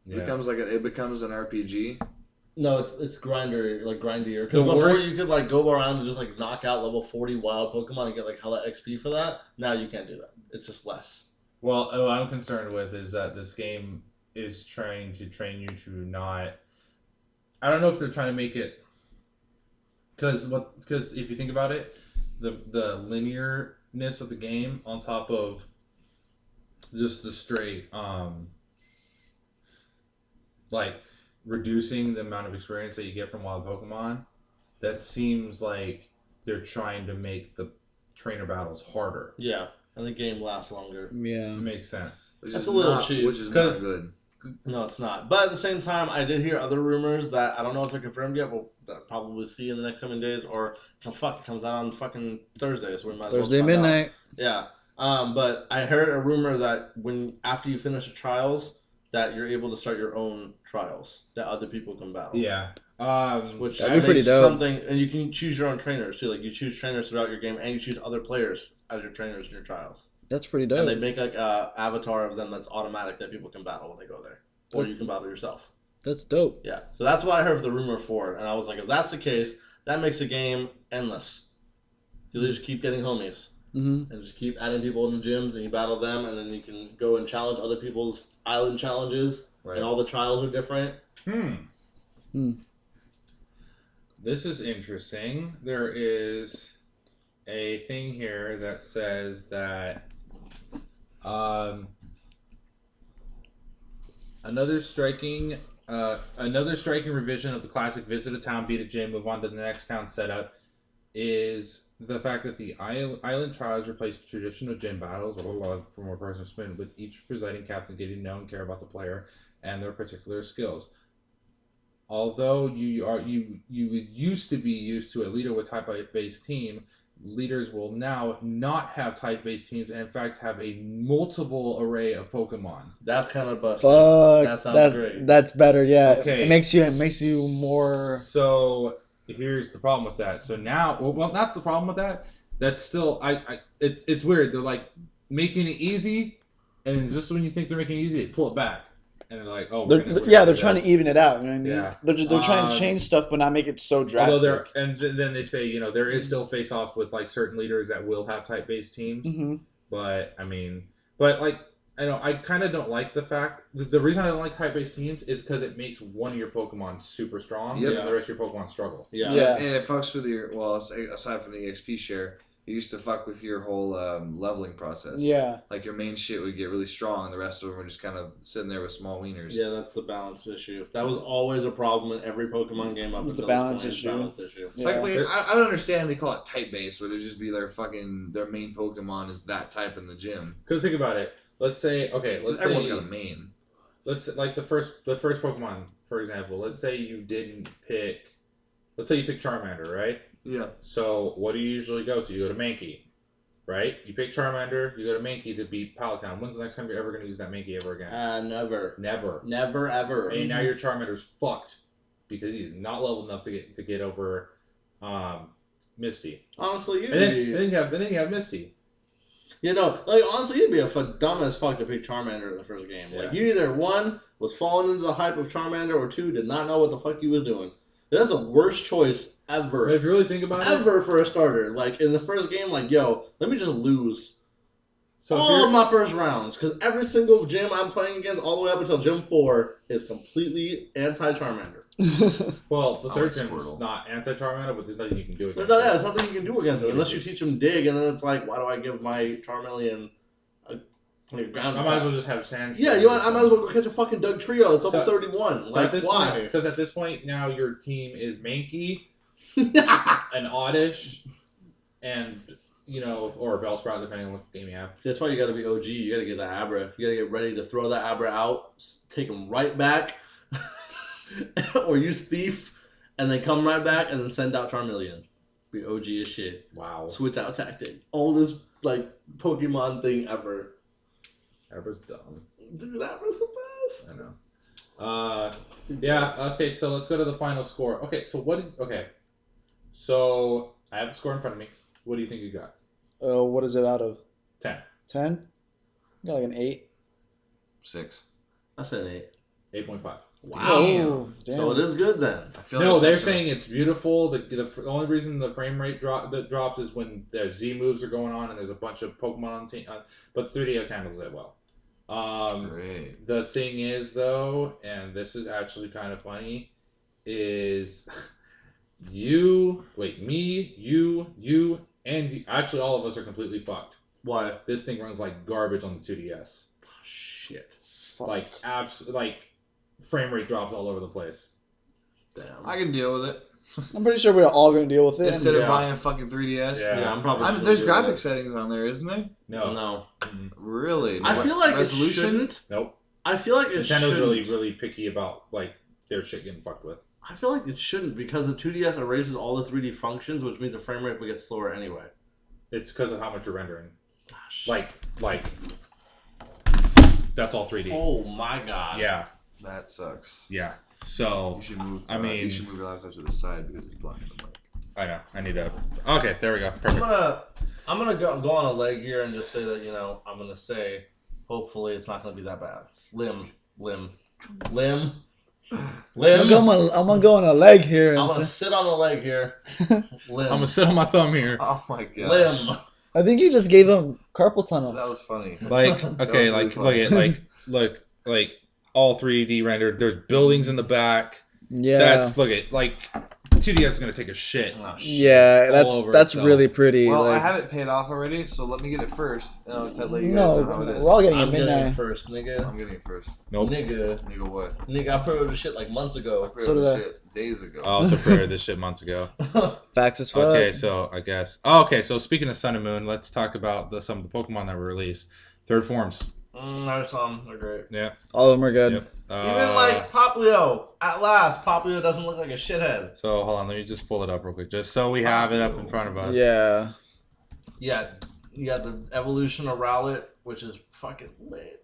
It becomes it becomes an RPG. No, it's grindier. The Because before worst- you could like go around and just like knock out level 40 wild Pokemon and get like hella XP for that. Now you can't do that. It's just less. Well, what I'm concerned with is that this game is trying to train you to not. I don't know if they're trying to make it. Because if you think about it, the linearness of the game on top of just the straight like reducing the amount of experience that you get from wild Pokemon, that seems like they're trying to make the trainer battles harder. Yeah, and the game lasts longer. Yeah. It makes sense. That's a little cheap. Which is not good. No, it's not. But at the same time, I did hear other rumors that I don't know if they're confirmed yet, but that I'll probably see in the next coming days. Or it comes out on fucking Thursday, so we might as well Thursday find out. midnight. Yeah. But I heard a rumor that after you finish the trials, that you're able to start your own trials that other people can battle. Yeah. Which That'd be pretty makes dope. something, and you can choose your own trainers too. Like you choose trainers throughout your game, and you choose other players as your trainers in your trials. That's pretty dope. And they make like a avatar of them that's automatic that people can battle when they go there, or you can battle yourself. That's dope. Yeah. So that's what I heard the rumor for, and I was like, if that's the case, that makes the game endless. You just keep getting homies. Mm-hmm. And just keep adding people in the gyms, and you battle them, and then you can go and challenge other people's island challenges, Right. and all the trials are different. This is interesting. There is a thing here that says that another striking revision of the classic visit a town, beat a gym, move on to the next town setup is the fact that the island trials replace traditional gym battles for more personal spin, with each presiding captain getting to know and care about the player and their particular skills. Although you used to be used to a leader with type-based team, leaders will now not have type-based teams and in fact have a multiple array of Pokemon. That's kind of busted. Fuck. That sounds great. That's better. Yeah. Okay. It makes you more. So here's the problem with that. So now, well, not the problem with that. That's still it's weird. They're like making it easy, and then just when you think they're making it easy, they pull it back. And they're like, oh, They're trying to even it out. You know what I mean? Yeah. They're trying to change stuff, but not make it so drastic. And then they say, there is still face-offs with like certain leaders that will have type-based teams. Mm-hmm. But I kind of don't like the fact. The reason I don't like type-based teams is because it makes one of your Pokemon super strong, Yep. and the rest of your Pokemon struggle. Yeah. And it fucks with your, aside from the EXP share, it used to fuck with your whole leveling process. Yeah. Like your main shit would get really strong, and the rest of them were just kind of sitting there with small wieners. Yeah, that's the balance issue. That was always a problem in every Pokemon game. Up It was the until balance this point, issue. balance issue. Yeah. Like, I don't understand they call it type based, where it just be their main Pokemon is that type in the gym. Because think about it. Let's say Everyone's got a main. Let's like the first Pokemon, for example. Let's say you pick Charmander, right? Yeah. So what do you usually go to? You go to Mankey, right? You pick Charmander, you go to Mankey to beat Palatown. When's the next time you're ever going to use that Mankey ever again? Never. Never, ever. And now your Charmander's fucked because he's not leveled enough to get over Misty. Honestly, And then you have Misty. Honestly, you'd be dumb as fuck to pick Charmander in the first game. Like, you either, one, was falling into the hype of Charmander, or two, did not know what the fuck he was doing. That's the worst choice ever. If you really think about it. Ever for a starter. Like, in the first game, let me just lose So all of my first rounds, because every single gym I'm playing against, all the way up until gym 4, is completely anti-Charmander. well, the I third like gym is Squirtle. not anti-Charmander, but there's nothing you can do There's against it. there's nothing you can do against it unless you teach him dig, and then it's like, why do I give my Charmeleon a ground? I might as well just have Sand. Yeah, I might as well go catch a fucking Doug Trio. It's level So- 31. So Like, at this why? point, because at this point now your team is Mankey, an Oddish, and or a Bellsprout, depending on what game you have. That's why you gotta be OG. You gotta get the Abra. You gotta get ready to throw that Abra out, take him right back, or use Thief, and then come right back, and then send out Charmeleon. Be OG as shit. Wow, Switch out tactic. Oldest like Pokemon thing ever. Abra's dumb. Dude, Abra's the best. I know. Yeah. Okay. So let's go to the final score. Okay. So So I have the score in front of me. What do you think you got? What is it out of 10. 10? Got like an 8. 6. That's an 8. 8.5. Wow. Oh, damn. So it is good then. I feel No, like they're that's saying nice. it's beautiful. The only reason the frame rate drops is when the Z moves are going on and there's a bunch of Pokemon on the team. But 3DS handles it well. Great. The thing is, though, and this is actually kind of funny, is me, you, and actually all of us are completely fucked. Why? This thing runs like garbage on the 2DS. Oh, shit. Fuck. Like frame rate drops all over the place. Damn. I can deal with it. I'm pretty sure we're all going to deal with it. Instead Yeah. of buying a fucking 3DS. Yeah. I'm probably. There's still graphic doing settings on there, isn't there? it. No. No. Really? I feel like resolution. it shouldn't. Nope. I feel like it Nintendo's shouldn't. really, really picky about like their shit getting fucked with. I feel like it shouldn't because the 2DS erases all the 3D functions, which means the frame rate will get slower anyway. It's because of how much you're rendering. Like that's all 3D. Oh my god. Yeah, That sucks. yeah. So You should move. I mean- you should move your laptop to the side because it's blocking the mic. I know I need to. Okay, there we go. I'm Perfect. gonna go on a leg here and just say that I'm gonna say hopefully it's not gonna be that bad. Limb. I'm gonna go on a leg here I'm and gonna say, sit on a leg here. Limb. I'm gonna sit on my thumb here. Oh my god. Limb. I think you just gave him carpal tunnel. That was funny. Like okay, That like was really look at like all 3D rendered. There's buildings in the back. Yeah. That's look at like 2DS is gonna take a shit. Oh, shit. Yeah, all over that's itself. really pretty. Well, like, I have it paid off already, so let me get it first, and I'll let you guys no, know how it is. we're all getting I'm it getting it midnight. first, nigga. I'm getting it first. Nope. Nigga, Nigga, what? I pre-ordered shit like months I ago. pre-ordered did I. shit days ago. I also pre-ordered this shit months ago. Facts as fuck. Okay, so I guess. Oh, okay, so speaking of Sun and Moon, let's talk about some of the Pokemon that were released. Third forms. I saw them. They're great. Yeah. All of them are good. Yep. Even like Poplio. At last, Poplio doesn't look like a shithead. So hold on, let me just pull it up real quick, just so we have it up in front of us. Yeah. Yeah, you got the evolution of Rowlet, which is fucking lit.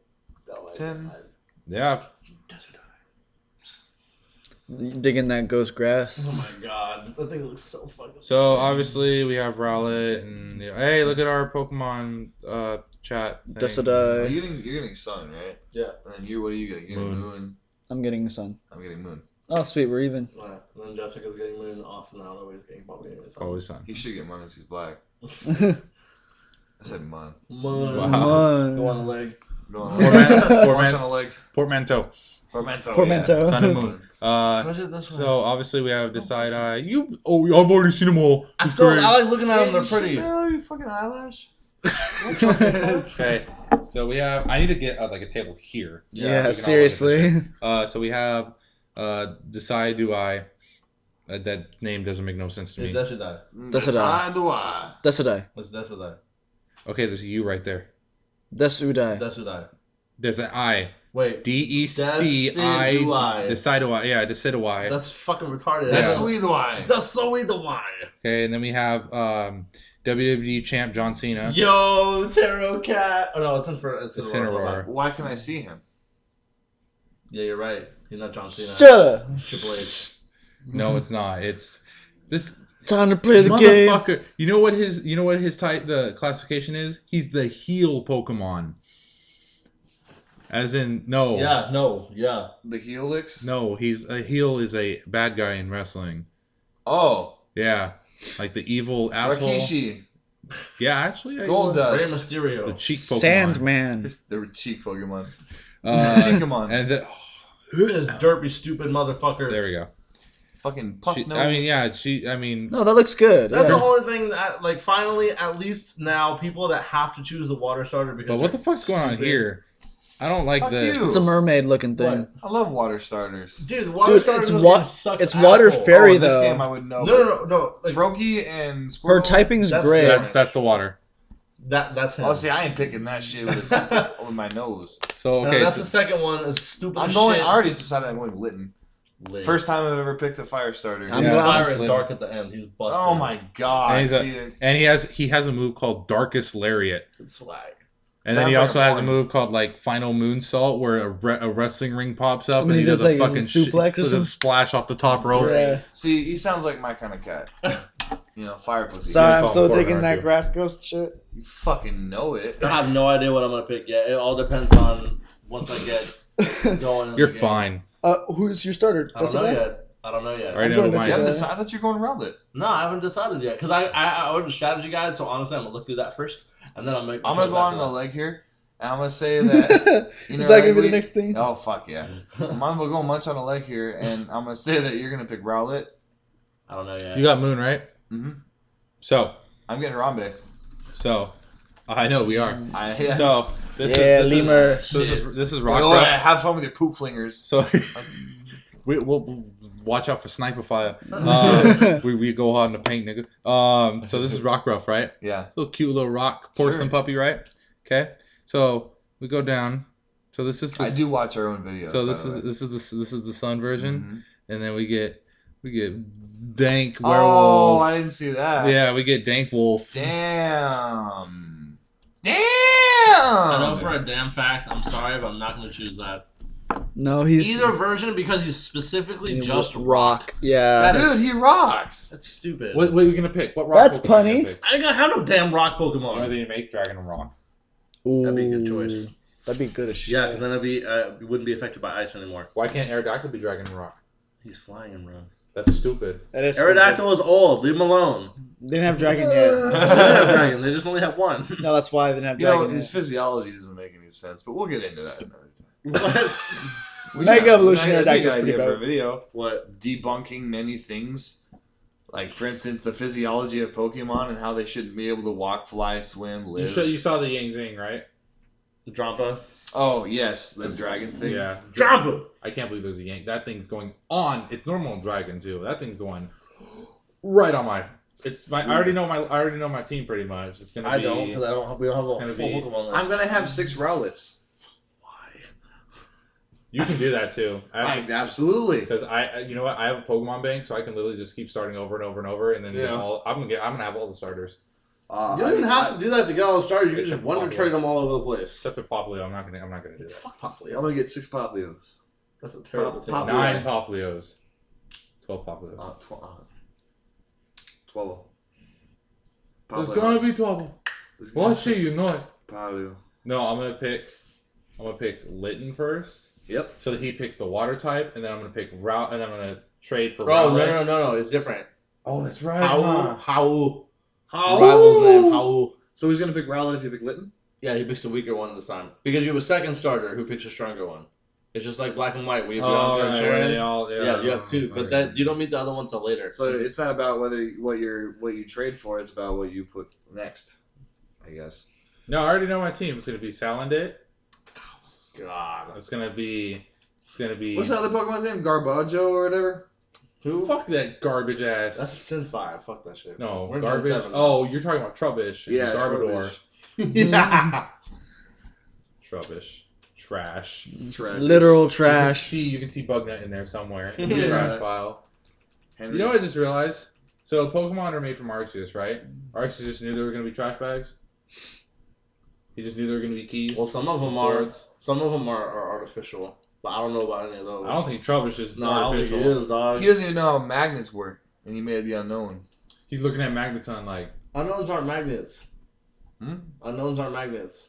Oh my 10. God. Yeah. Digging that ghost grass. Oh my god, that thing looks so fucking. So sick. obviously we have Rowlet, and hey, look at our Pokemon chat. Thing. Decidai. You're getting Sun, right? Yeah. And then what are you getting? You're getting Moon. I'm getting the sun. I'm getting Moon. Oh, sweet, we're even. Yeah. And then Jessica's getting Moon. Austin, I don't know what he's getting. Probably getting something. Always Sun. He should get Moon because he's black. I said Mon. Moon. Wow. Go on the leg. Go on. Portman- March on a leg. Portmanteau. Portmanteau. Portmanteau. Sun and Moon. Push it this way. So obviously we have Decidai. I've already seen them all. I It's still, great. I like looking at them. They're pretty. You fucking eyelash. Okay, so we have. I need to get like a table here. Yeah, so we can all look at seriously. this shit. So we have Decidai. That name doesn't make no sense to me. It's Decidai. Decidai. Decidai. It's Decidai. Okay, there's a U right there. Desudai. Decidai. There's an I. Wait. DECI. Decidui. Decidui. Yeah, Decidui. That's fucking retarded. That's Decidai. That's so weird. The why. Okay, and then we have WWE champ John Cena. Yo, Tarot Cat. Oh no, it's Incineroar. Why can I see him? Yeah, you're right. You're not John Cena. Shut up. Triple H. No, it's not. It's this Time to play the game. motherfucker. You know what his type the classification is? He's the heel Pokemon. As in no. Yeah, no, yeah. The Helix? No, he's a heel is a bad guy in wrestling. Oh. Yeah. Like the evil asshole. Rikishi. Yeah, actually, Gold Rey Dust. Mysterio. the cheek Pokemon. Sandman. They were cheek Pokemon. Cheekamon. And This derpy, stupid motherfucker. there we go. Fucking puff nose. I mean, No, that looks good. That's yeah. the only thing that, like, finally, at least now, people that have to choose the water starter because. but what the fuck's going on stupid. here? I don't like Fuck this. you. It's a mermaid looking thing. What? I love water starters. Dude, the water Dude, starter it's in this wa- game sucks it's asshole. water fairy, in this though. game I would know. No. Like, Froakie and Her Squirtle. typing's That's great. That's the water. that's him. Oh, see, I ain't picking that shit with my nose. So No, okay, that's so, the second one. It's stupid I'm as going. shit. I already decided I'm going Litten. Lit. First time I've ever picked a fire starter. I'm Yeah. glad- Fire and Lit. dark at the end. He's busted. Oh my god! And he's a- See it? and he has a move called Darkest Lariat. It's swag. And then he Sounds also like a has a porn. move called like Final Moonsault, where a wrestling ring pops up And and he he does does, a like, a fucking suplex or does a something? splash off the top rope. Yeah. See, he sounds like my kind of cat. Fire pussy. Sorry, call I'm him so Corbin, digging aren't that you? grass ghost shit. You fucking know it. I have no idea what I'm gonna pick yet. It all depends on once I get going. in You're the game. fine. Who's your starter? I don't know Desiree? yet. I don't know yet. I already I'm know going who to mine You haven't is. decided. I thought you were going around it. No, I haven't decided yet because I ordered a strategy guide. So honestly, I'm gonna look through that first, and then I'll make. I'm my gonna choice go on after a that. leg here, and I'm gonna say that. You know, Is that gonna like be the we- next thing? Oh fuck yeah! I'm gonna go munch on a leg here, and I'm gonna say that you're gonna pick Rowlet. I don't know yet. You got Moon, right? Mm-hmm. So I'm getting Harambe. I know we are. Yeah. So this Yeah, is lemur. this is Oh, Rockruff. have fun with your poop flingers. So we'll watch out for sniper fire. We go hard in the paint, nigga. So this is Rockruff, right? Yeah. Little cute little rock porcelain puppy, right? Okay. So we go down. So this is I do watch our own videos. So by this the way. is the sun version, Mhm. and then we get dank Oh, werewolf. I didn't see that. Yeah, we get dank wolf. Damn. I know Damn. for a damn fact. I'm sorry, but I'm not gonna choose that. No, he's Either version because he's specifically just rock. Yeah. That Dude, he rocks. That's stupid. What are you gonna pick? What rock? That's Pokemon are you punny. gonna pick? I ain't gonna have no damn rock What are Pokemon. they make? Dragon and Rock. That'd be a good choice. That'd be good as shit. Yeah, because then it wouldn't be affected by ice anymore. Why can't Aerodactyl be Dragon and Rock? He's flying, bro. That's stupid. That is Aerodactyl is old. Leave him alone. They didn't have dragon They yet. don't have dragon. They just only have one. No, that's why they didn't have You know, dragon his yet. physiology doesn't make any sense, but we'll get into that another time. What? Mega Evolution That'd be a good Aerodactyl's pretty idea for a bad. video. What? Debunking many things. Like, for instance, the physiology of Pokemon and how they shouldn't be able to walk, fly, swim, live. You saw the Yang Zing, right? Drampa? Oh, yes, the dragon thing. Yeah. Drampa! I can't believe there's a Yang. That thing's going on. It's normal in Dragon too. That thing's going right on my. It's my. I already know my team pretty much. It's gonna be. I don't, because we don't have a gonna full be- Pokemon list. I'm going to have 6 Rowlets. Why? You can do that too. Absolutely. Because you know what? I have a Pokemon bank, so I can literally just keep starting over and over and over, and then get Yeah. all. I'm gonna have all the starters You don't even have to do that to get all the stars. You can just Except wonder Popplio. trade them all over the place. except for Popplio. I'm not gonna do that. Fuck I'm Popplio. going to get 6 Popplios. That's a terrible take. Pop- 9 Popplios, 12 Popplios. 12. There's gonna be 12. Well, shit, you know it. Poplio. No, I'm gonna pick Litten first, Yep. so that he picks the water type, and then I'm gonna pick Route, and I'm gonna trade for Oh, Rowlet. no. It's different. Oh, that's right. Howl. Rival's name, Howl. So he's going to pick Rowlet if you pick Litten? Yeah, he picks a weaker one this time. Because you have a second starter who picks a stronger one. It's just like Black and White. Where you have Oh, Bianca and right, Sharon. Yeah, you have two. But that you don't meet the other one till later. So it's not about what you trade for, it's about what you put next, I guess. No, I already know my team. It's gonna be Salandit. God. It's gonna be. What's the other Pokemon's name? Garbaggio or whatever? Who? Fuck that garbage ass. That's Gen 5. Fuck that shit. no We're in garbage. Gen 7 now. Oh, you're talking about Trubbish. And Yeah, Garbodor. yeah. Trubbish. Trash. Trash. Literal trash. You can see Bugnut in there somewhere in the Yeah. trash pile. Henry's. You know what I just realized? So Pokemon are made from Arceus, right? Arceus just knew they were gonna be trash bags. He just knew they were gonna be keys. Well, some of them are. swords. Some of them are artificial. But I don't know about any of those. I don't think Trubbish is No, I don't think artificial. he is, dog. He doesn't even know how magnets work, and he made the unknown. He's looking at Magneton like, Unknowns aren't magnets. Hmm? Unknowns aren't magnets.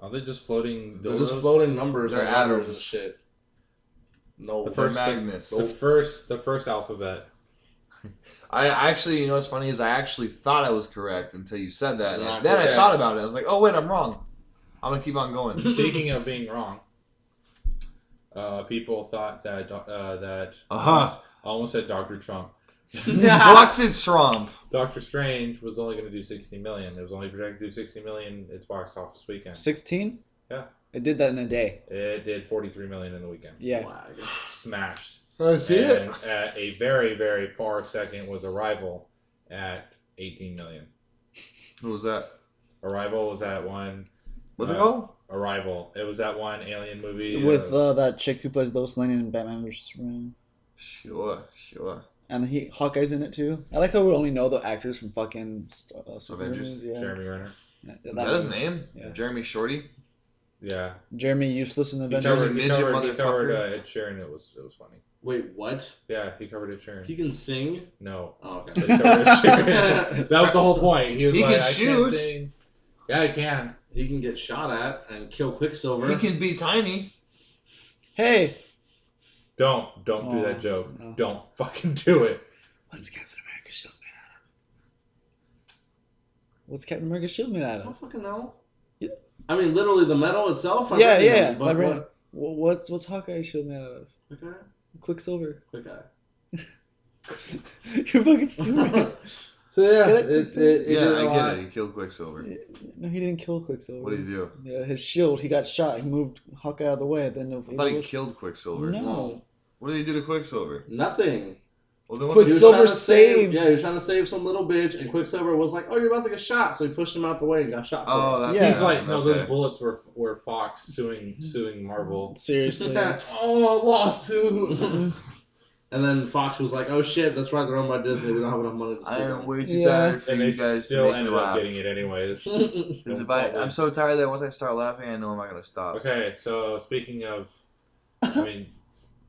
are they just floating? They're just dildos? floating numbers They're and letters atoms. and shit. No. The They're first magnets. The first alphabet. I actually, you know what's funny is I actually thought I was correct until you said that. You're not And then I correct. thought about it. I was like, oh, wait, I'm wrong. I'm going to keep on going. Speaking of being wrong, people thought that that Uh-huh. I almost said Dr. Trump. Dr. Trump. Doctor Strange was only going to do 60 million. It was only projected to do 60 million its box office weekend. 16? Yeah. It did that in a day. It did 43 million in the weekend. Yeah. Smashed. I see it. And at a very, very far second was Arrival at 18 million. Who was that? Arrival was at one. What's it called? Arrival. It was that one alien movie. With that chick who plays Lois Lane in Batman vs. Superman. Sure. And Hawkeye's in it too. I like how we only know the actors from fucking Superman Avengers. movies, yeah. Jeremy Renner. Yeah, Is that his name? Yeah. Jeremy Shorty? Yeah. Jeremy Useless in the He Avengers. covered- midget he motherfucker. covered Ed Sheeran. It was funny. Wait, what? Yeah, he covered Ed Sheeran. He can sing? No. Oh, But he okay. covered Ed Sheeran. That was the whole point. He was He like, can I shoot. can't sing. Yeah, he can. He can get shot at and kill Quicksilver. He can be tiny. Hey! Don't do Oh, that joke. no. Don't fucking do it. What's Captain America's shield made out of? What's Captain America's shield made out I of? don't fucking know. Yeah. I mean, literally the metal itself. I Yeah, recognize yeah. it, but But what's Hawkeye's shield made out of? quick eye? Quicksilver. Quick eye. You're fucking stupid. So yeah, Get it? it Yeah, did a I lot. get it. He killed Quicksilver. No, he didn't kill Quicksilver. What did he do? Yeah, his shield. He got shot. He moved Hawkeye out of the way. Then I thought he killed Quicksilver. No. No, What did he do to Quicksilver? nothing. Well, then what He was Quicksilver trying to save- saved. Yeah, he was trying to save some little bitch, and Quicksilver was like, "Oh, you're about to get shot," so he pushed him out the way and got shot. Oh, for that's Yeah. He's like, no, okay. those bullets were Fox suing Marvel. Seriously. Oh, lawsuit. And then Fox was like, "Oh shit, that's right, they're owned by Disney. We don't have enough money to I sue am them." way too Yeah. tired for And you they guys to still make me ended up laugh. getting it anyways. Because I'm so tired that once I start laughing, I know I'm not gonna stop. Okay, so speaking of, I mean,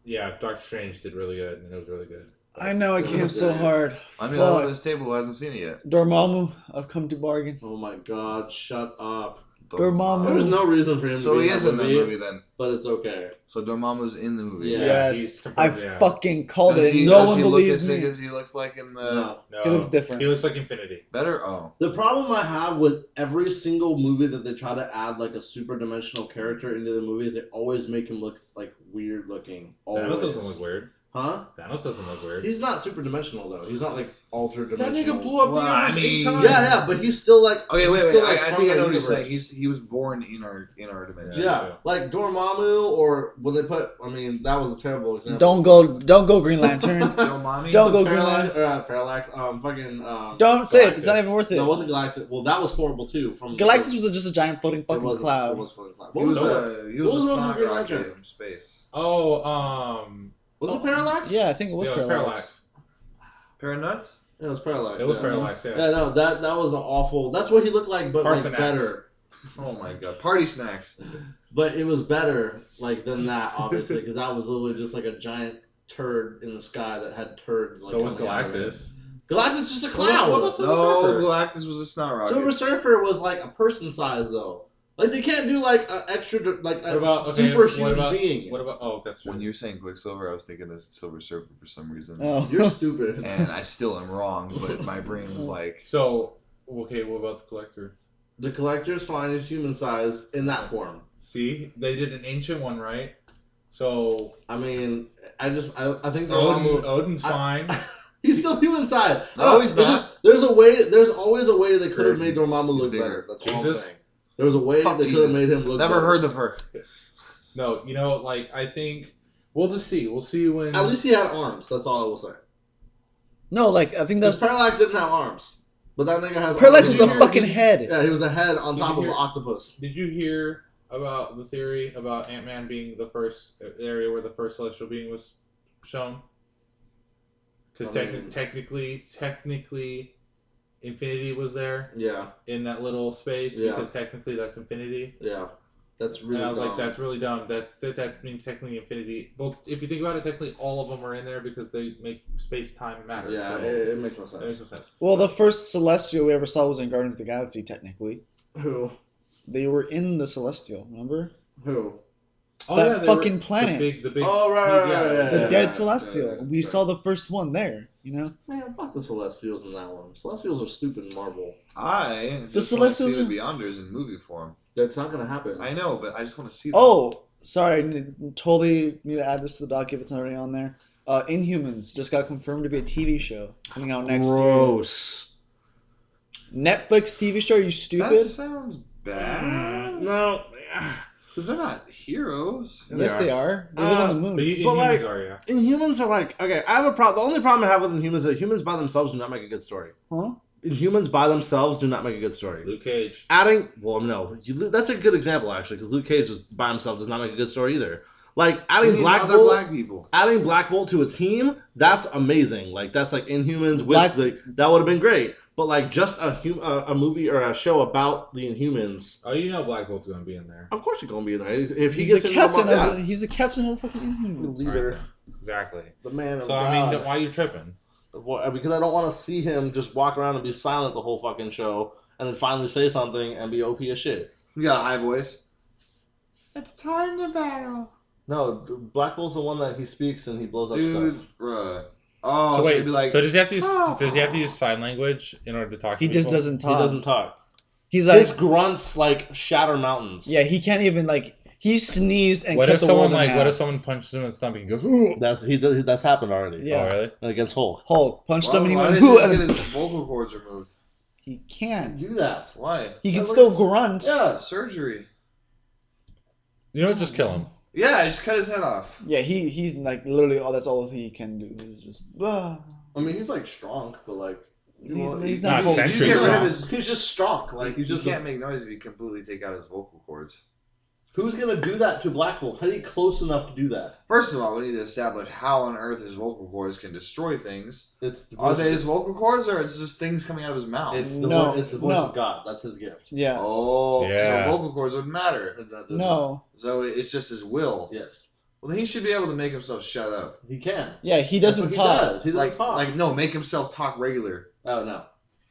yeah, Doctor Strange did really good, and it was really good. I know I came so hard. I mean, I'm at Fuck. this table who hasn't seen it yet. Dormammu, I've come to bargain. Oh my god, shut up. Dormammu. There's no reason for him to So be he in is that in the movie, movie then. but it's okay. So Dormammu's in the movie. Yeah. Yes, he's I confirmed, yeah. fucking called Does it. he, No does one he look believes as sick me. as he looks like in the No. No, He looks different. He looks like Infinity. better? Oh, The problem I have with every single movie that they try to add like a super dimensional character into the movie is they always make him look like weird looking. Always. Thanos doesn't look weird. Huh? Thanos doesn't look weird. He's not super dimensional though. He's not like ultra That dimensional. nigga blew up Well, the I universe 8 mean- times. Yeah, but he's still like. okay. he's Wait. still, like, I from think I our know what he's universe. saying. He was born in our dimension. Yeah, like Dormammu, or when they put. I mean, that was a terrible example. Don't go Green Lantern. Yo, mommy. Don't go Green Parallax, Lantern. or Parallax. Fucking. Don't say it. Galactus. It's not even worth it. No, it wasn't Galactus. Well, that was horrible too. From Galactus was just a giant floating it fucking was- cloud. It was a floating cloud. He What was was that? a What was snot the Green rocket Lantern? from space. Oh, Was it Parallax? Yeah, I think it was yeah, it was Parallax. Paranuts? Yeah, it was Parallax. It was yeah. Parallax, yeah. Yeah, no, that was an awful. That's what he looked like, but like Parthenax. better. Oh my god. Party snacks. But it was better, like than that, obviously, because that was literally just like a giant turd in the sky that had turds. Like, So was coming out of it. Galactus. Galactus is just a What cloud. about Silver No, Surfer? Galactus was a snot rocket. Silver Surfer was like a person size though. Like they can't do like an extra, like What a about okay, super what huge about, being. What about? Oh, that's true. When you're saying Quicksilver, I was thinking of Silver Surfer for some reason. Oh. You're stupid. And I still am wrong, but my brain was like, So okay, what about the Collector? The Collector's fine is human size in that form. See, they did an ancient one, right? So I mean, I think Odin's I- fine. He's still human size. No, he's There's not. just- There's a way. There's always a way they could have Heard. made Dormammu He's look bigger. better. That's all I'm Jesus. saying. There was a way Fuck they could have Jesus. made him look. never better. heard of her. No, you know, like I think we'll just see. We'll see when. At least he had arms. That's all I will say. No, like I think Because that's Parallax didn't have arms, but that nigga has. Parallax arms. was a hear- fucking did you- head. Yeah, he was a head on Did top you of hear- an octopus. Did you hear about the theory about Ant-Man being the first area where the first celestial being was shown? Because I mean- technically, Infinity was there Yeah, in that little space Yeah. because technically that's Infinity. yeah, that's really. And I was dumb. like, that's really dumb. That means technically Infinity. Well, if you think about it, technically all of them are in there because they make space time matter. Yeah, so it makes no that makes sense. no sense. Well, the first Celestial we ever saw was in Guardians of the Galaxy. Technically, Who? they were in the Celestial. Remember? Who? that fucking planet. The big. Oh, right. The Yeah, dead yeah, Celestial. yeah. We saw the first one there, you know? Man, fuck the Celestials in that one. Celestials are stupid in Marvel. I The just want to see Celestials the Beyonders in movie form. That's not gonna happen. I know, but I just want to see them. Oh, sorry. Totally need to add this to the doc if it's not already on there. Inhumans just got confirmed to be a TV show coming out next year. Gross. Netflix TV show? Are you stupid? That sounds bad. No. Because they're not heroes. Yes, they are. They live on the moon. But like- are, yeah. Inhumans are like, okay, I have a problem. The only problem I have with Inhumans is that humans by themselves do not make a good story. Huh? Inhumans by themselves do not make a good story. Luke Cage. Adding, well, no, that's a good example actually, because Luke Cage by himself does not make a good story either. Like adding Black other Bolt, black people. adding Black Bolt to a team, that's amazing. Like that's like Inhumans with Black- that would have been great. But like just a movie or a show about the Inhumans, Oh, you know Black Bolt's gonna be in there. of course he's gonna be there. If he He's gets the into captain yeah. of the, he's the captain of the fucking Inhumans. leader, Right, exactly. the man of So God. I mean, why are you tripping? Because I don't want to see him just walk around and be silent the whole fucking show, and then finally say something and be OP as shit. You got a high voice. It's time to battle. No, Black Bolt's the one that he speaks and he blows up Dude, stuff. bruh. Oh, So so wait, he'd be like, so does he have to use does he have to use sign language in order to talk? He to just people? doesn't He talk. doesn't talk. He's like, His grunts like shatter mountains. yeah, he can't even like. He sneezed and What cut if the someone world in half. what if someone punches him in the stomach and goes, "Ooh"? That's happened already. Yeah. Oh, really? Against Hulk. Hulk punched him and he why went, did he "Ooh," just and get his vocal cords removed? he can't. Do that. Why? He can That still looks- grunt. Yeah. Surgery. You know, just kill him. Yeah, I just cut his head off. Yeah, he's like literally that's all he can do. He's just. I mean, he's like strong, but like He's not not. century You get rid strong. of his. he's just strong. Like he's You just. can't make noise if you completely take out his vocal cords. Who's gonna do that to Black Bolt? How are you close enough to do that? First of all, we need to establish how on earth his vocal cords can destroy things. It's Are they his vocal cords, or it's just things coming out of his mouth? It's the No, it's the voice no. of God. That's his gift. Yeah. Oh, Yeah. so vocal cords wouldn't matter. No. So it's just his will. Yes, Well, then he should be able to make himself shut up. he can. Yeah, he That's doesn't what talk. He does. He doesn't talk. Like no, make himself talk regular. Oh no.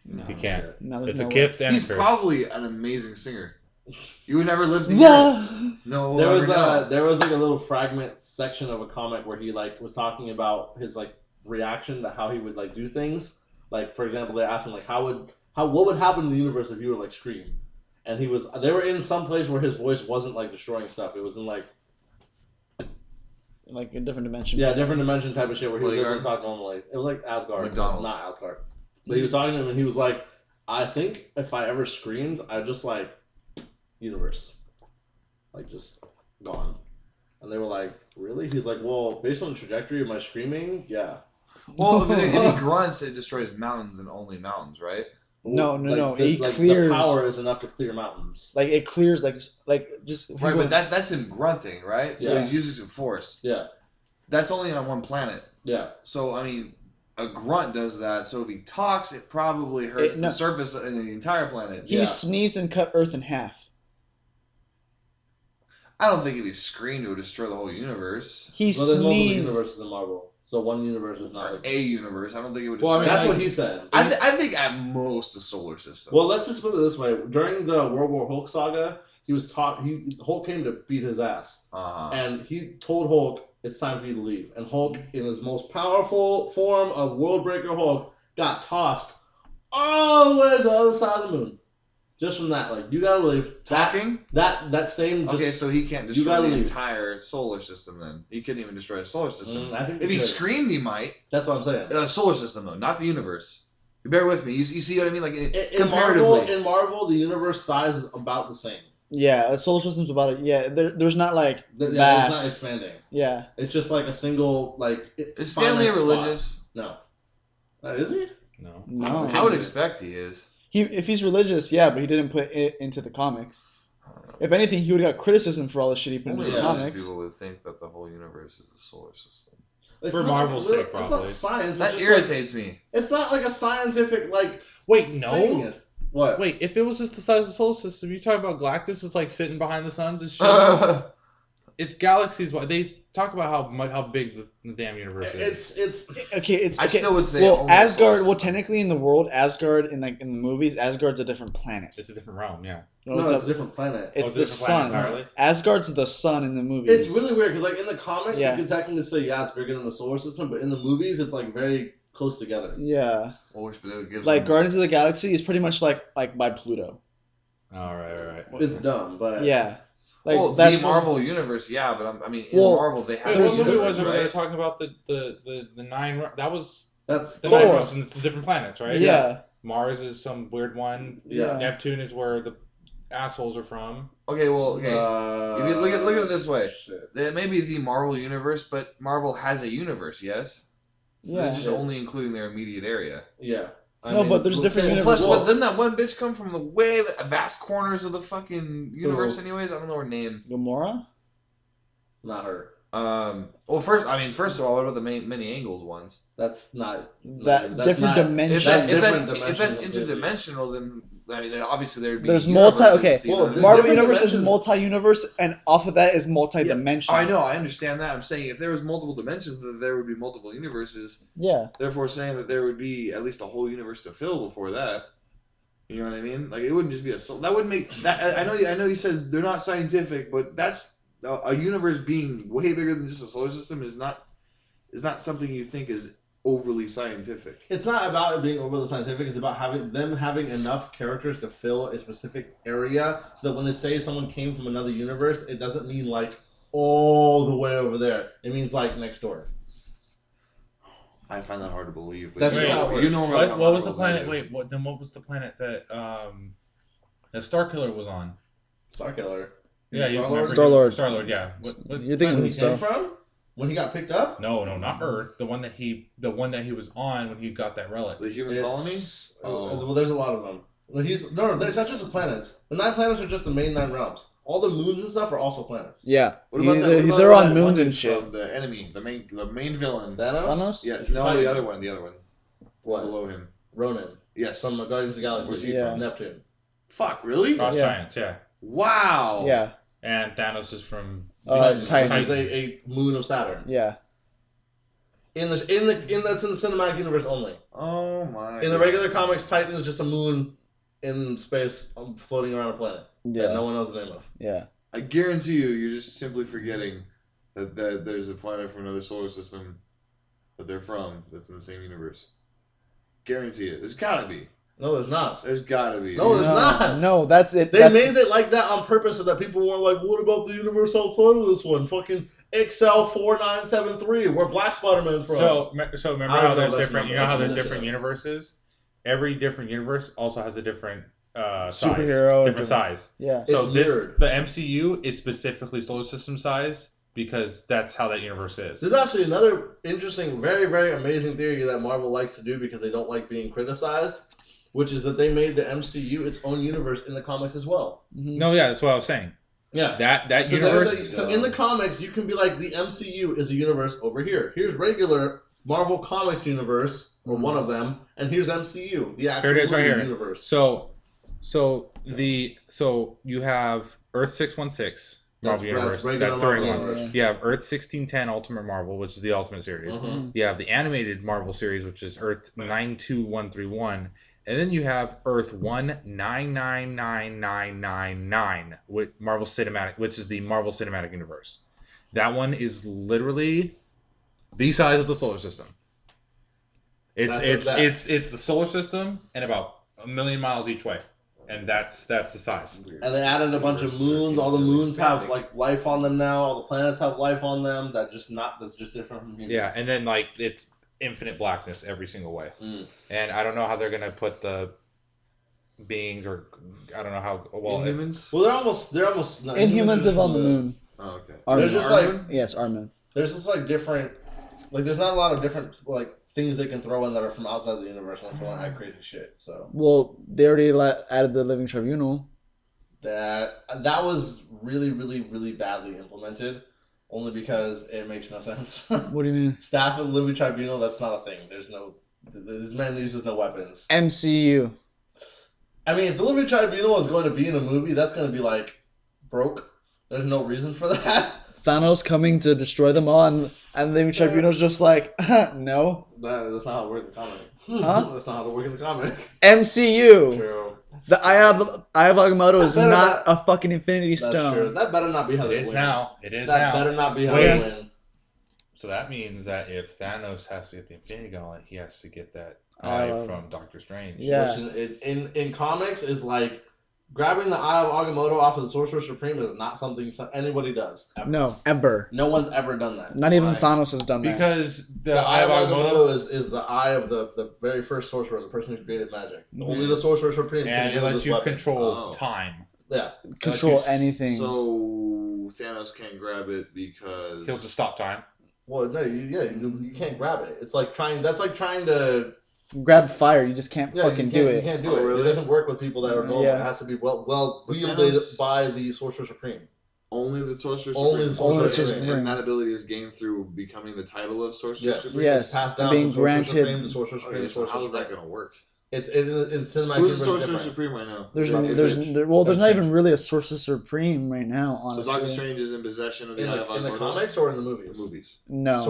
No. He can't. No, there's It's a no gift and He's a curse. probably an amazing singer. You would never live to way. hear it. Yeah. No, There we'll was never know. there was like a little fragment section of a comic where he like was talking about his like reaction to how he would like do things. Like for example, they're asking like what would happen in the universe if you were like Scream, and they were in some place where his voice wasn't like destroying stuff. It was in like Like a different dimension. different dimension type of shit where he was able to Bodyguard? talk normally. It was like Asgard, McDonald's. not Asgard. But he was talking to him and he was like, I think if I ever screamed, I'd just like universe, like just gone. And they were like, really? He's like, well, based on the trajectory of my screaming, yeah. Well, if he grunts, it destroys mountains and only mountains, right? No. The, He clears. The power is enough to clear mountains. Like it clears. Like just. Right, but that's him grunting, right? So Yeah. he's using some force. Yeah, That's only on one planet. yeah. So I mean, a grunt does that. So if he talks, it probably hurts No. the surface of the entire planet. He Yeah. sneezed and cut Earth in half. I don't think if he screamed, it would destroy the whole universe. He Well, there's multiple sneezed. universes in Marvel, so one universe is not. Or Like, a universe. I don't think it would Well, I destroy. mean, that's like- what he said. I think at most a solar system. Well, let's just put it this way: during the World War Hulk saga, he was taught. Hulk came to beat his ass, and he told Hulk, "It's time for you to leave." And Hulk, in his most powerful form of World Breaker Hulk, got tossed all the way to the other side of the moon. Just from that, like you gotta leave. Talking? That same. Just, Okay, so he can't you destroy gotta the leave. entire solar system then. He couldn't even destroy a solar system. I think If he could. screamed, he might. That's what I'm saying. Solar system, though, not the universe. You bear with me. You see what I mean? Like, In comparatively. Marvel, the universe size is about the same. Yeah, a solar system's about it. Yeah, there's not like Yeah, it's vast. not expanding. Yeah. It's just like a single like. Is Stanley finite spot. religious? No. Is he? No. No. I would expect he is. If he's religious, yeah, but he didn't put it into the comics. I don't know. If anything, he would have got criticism for all the shit he put into Only the religious comics. people would think that the whole universe is the solar system. It's For not Marvel's real- sake, It's probably. not science. It's That just irritates me. Like, it's not like a scientific like Wait, thing. no. What? Wait, if it was just the size of the solar system, you talk about Galactus, it's like sitting behind the sun. Just chilling. it's galaxies. They talk about how big the damn universe is. It's Okay, it's I okay. still would say Well, only the solar Asgard. Well, system. technically, in the world, Asgard in the movies, Asgard's a different planet. It's a different realm. Yeah. No, no, it's, it's a different planet. it's it's a the different planet sun. entirely? Asgard's the sun in the movies. It's really weird because, like, in the comics, Yeah. you can technically say, yeah, it's bigger than the solar system, but in the movies, it's, like, very close together. Yeah, Which gives like them- Guardians of the Galaxy is pretty much like by Pluto. All right. It's dumb, but... Yeah, like well, that's the what- Marvel universe, yeah, but I mean, in Well, Marvel they have Wait, a what movie universe, was it where they were right? talking about the 9? That was That's the Thor. 9 realms, and it's the different planets, right? Yeah, Mars is some weird one. yeah. Neptune is where the assholes are from. Okay, well, okay. If you look at it this way, Shit. it may be the Marvel universe, but Marvel has a universe, yes. So Yeah. they're just only including their immediate area. Yeah. No, but there's different well, universes. Plus, well, what didn't that one bitch come from the way vast corners of the fucking universe? Who? Anyways, I don't know her name. Gamora. Not her. Well, first of all, what about the many angled ones? That's not... That that's different not- dimension. If, That's that's different dimensions of interdimensional, then I mean, then obviously there would be. There's universes, multi- okay, do you know well, what I mean? Marvel different Universe is dimensions. multi-universe, and off of that is multi-dimensional. I know, I understand that. I'm saying if there was multiple dimensions, then there would be multiple universes. Yeah, Therefore, saying that there would be at least a whole universe to fill before that. You know what I mean? Like it wouldn't just be that would make that. I know you said they're not scientific, but that's a universe being way bigger than just a solar system is not something you think is overly scientific. It's not about it being overly scientific. It's about having enough characters to fill a specific area, so that when they say someone came from another universe, it doesn't mean like all the way over there. It means like next door. I find that hard to believe. But That's you just how it know, works. you know What was the planet? Wait, what was the planet that Starkiller was on? Starkiller. Yeah, you Star-Lord? Star-Lord. Star-Lord, yeah. you're When thinking he of came stuff. from? When he got picked up? No, not Earth. The one that he was on when he got that relic. the human It's- colony. Oh. Well, there's a lot of them. Well, no, there's not just the planets. The 9 planets are just the main 9 realms. All the moons and stuff are also planets. Yeah, What about they're that on one moons and that's shit. from the enemy, the main villain. Thanos? Thanos? Yeah, It's no, probably- the other one. What? Below him. Ronan. Yes. From the Guardians of the Galaxy. Where's he from? Neptune. Fuck, really? Frost Yeah. Giants, yeah. Wow. Yeah, And Thanos is from Titan. Titan. Which is a moon of Saturn. yeah. That's in the cinematic universe only. Oh my. In the regular comics, Titan is just a moon in space floating around a planet that Yeah, no one knows the name of. yeah. I guarantee you're just simply forgetting that there's a planet from another solar system that they're from that's in the same universe. Guarantee it. There's gotta be. No, there's not. There's gotta be. No, there's not. No, that's it. They That's, made it like that on purpose so that people weren't like, what about the universe outside of this one? Fucking XL4973, where Black Spider-Man's from. So remember I don't how know there's that's different. not You know how there's ridiculous. different universes. Every different universe also has a different size, Superhero, different size. yeah. So It's this weird. the MCU is specifically solar system size because that's how that universe is. There's actually another interesting, very, very amazing theory that Marvel likes to do because they don't like being criticized, which is that they made the MCU its own universe in the comics as well. Mhm. No, yeah, that's what I was saying. Yeah. That So, universe. so in the comics, you can be like, the MCU is a universe over here. Here's regular Marvel Comics universe, or one of them, and here's MCU, the actual Here it is, right movie here. universe. So you have Earth 616 Marvel Universe. regular That's the Marvel right one. universe. You have Earth 1610 Ultimate Marvel, which is the Ultimate Series. Mhm. You have the animated Marvel series, which is Earth 92131. And then you have Earth 1999999 with Marvel Cinematic, which is the Marvel Cinematic Universe. That one is literally the size of the solar system. It's the solar system and about 1,000,000 miles each way. And that's the size. And they added a bunch of moons. All the moons have like life on them now. All the planets have life on them. That's just different from humans. Yeah, and then like it's infinite blackness every single way. Mm. And I don't know how they're gonna put the beings, or I don't know how. Well, if- Inhumans? Well, they're almost. No, Inhumans live on the are moon. Oh, okay. Our They're moon. just like Yes, our moon. there's just like different, like there's not a lot of different like things they can throw in that are from outside the universe unless they want to add crazy shit. So Well, they already added the living tribunal. that was really, really, really badly implemented, only because it makes no sense. What do you mean? Staff of the Living Tribunal, that's not a thing. This man uses no weapons. MCU. I mean, if the Living Tribunal is going to be in a movie, that's going to be like broke. There's no reason for that. Thanos coming to destroy them all, and the Living Tribunal's just like, no. That's not how it works in the comic. Huh? That's not how it works in the comic. MCU. True. The Eye of Agamotto is Better not a fucking Infinity That's Stone. true. That better not be how It they is win. now. It is That now. better not be how Wait. they win. So that means that if Thanos has to get the Infinity Gauntlet, he has to get that Eye eye of- from Doctor Strange. Yeah. Which in comics is like grabbing the Eye of Agamotto off of the Sorcerer Supreme is not something anybody does. Ever. No, ever. No one's ever done that. Not even Why? Thanos has done that. Because the The eye of Agamotto, is the eye of the very first sorcerer, the person who created magic. Only the Sorcerer Supreme can and it wield lets this you weapon. control Oh. time. Yeah. Control Let's use- anything. So Thanos can't grab it because He'll just stop time. Well, no, you can't grab it. It's like trying. That's like trying to. Grab fire, you just can't Yeah, fucking you do can't, You it. can't do Oh, it. really? It doesn't work with people that are normal. Yeah. It has to be well But wielded Thanos- by the Sorcerer Supreme. only the Sorcerer Only the Supreme. Sorcerer Also, Supreme. and that ability is gained through becoming the title of Sorcerer Yes. Supreme. Yes. It's passed and down being from Sorcerer granted- Supreme to Sorcerer Oh, Supreme yeah, to so Sorcerer how is that Supreme. going to work? It's in cinematic Who's the universe Sorcerer different. Supreme right now? There's Is there's it- there's not Strange. even really a Sorcerer Supreme right now, so honestly. Doctor Strange is in possession of the Eye of In the Agamotto? comics or in the movies? The movies. No,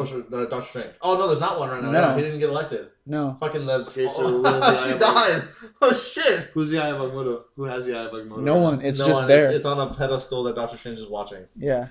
Doctor Strange. Oh no, there's not one right now. No. Yeah, he didn't get elected. no. Fucking the. Okay, so what is the Eye she of died. Oh shit. Who's the Eye of Agamotto? Who has the Eye of Agamotto? No one. It's No just one, there. It's on a pedestal that Doctor Strange is watching. Yeah.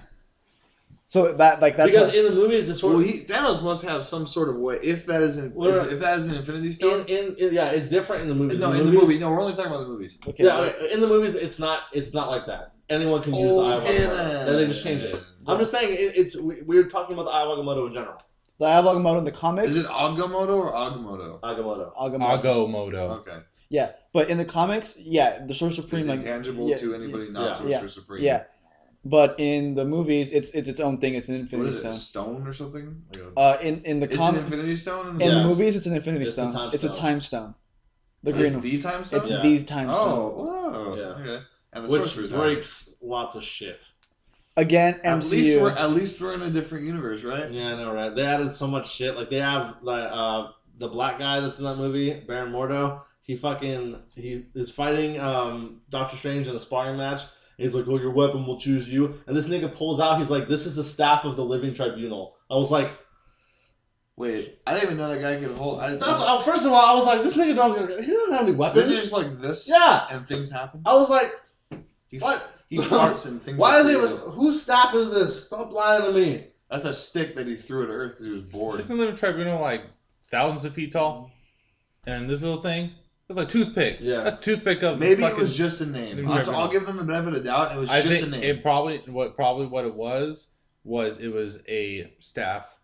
So that's Because in the movies, it's sort Well, of. Thanos must have some sort of way. If that is an Well, if that is an Infinity Stone. Yeah, it's different in the movies. No, in the movies- movie. No, we're only talking about the movies. okay. Yeah, so- in the movies, it's not like that. Anyone can use the Eye of Okay, Agamotto. Then they just change it. I'm just saying, we're talking about the Eye of Agamotto in general. the Eye of Agamotto in the comics. Is it Agamotto or Agamotto? Agamotto. Agamotto? Agamotto. Okay. Yeah, but in the comics, yeah, the Sorcerer Supreme It's like intangible yeah, to anybody not yeah, Sorcerer yeah, Supreme. yeah. But in the movies, it's its own thing. It's an What Infinity is it? A Stone. stone or something? Like In the it's an comic, Infinity Stone in in the the Yes. movies, it's an Infinity It's the Stone. time It's a stone. time stone. The It's green one. the time stone. It's Yeah. the time stone. Oh, wow. Yeah. Okay. And the Which sorcerer's breaks lots of shit. Again, At MCU. least we're in a different universe, right? Yeah, I know, right? They added so much shit. Like, they have the black guy that's in that movie, Baron Mordo. He is fighting Doctor Strange in a sparring match. He's like, oh, your weapon will choose you. And this nigga pulls out, he's like, this is the staff of the Living Tribunal. I was like, Wait, I didn't even know that guy could hold. first of all, I was like, this nigga he doesn't have any weapons. This is like this. Yeah. And things happen. I was like, He, what? He farts and things. Why are is he? created. Whose staff is this? Stop lying to me. That's a stick that he threw at Earth because he was bored. Isn't the tribunal like thousands of feet tall? And this little thing, it's like a toothpick. Yeah. That's a toothpick of Maybe it fucking- was just a name. New I'll Tribunal. give them the benefit of the doubt. It was I just think a name. it probably what it was it was a staff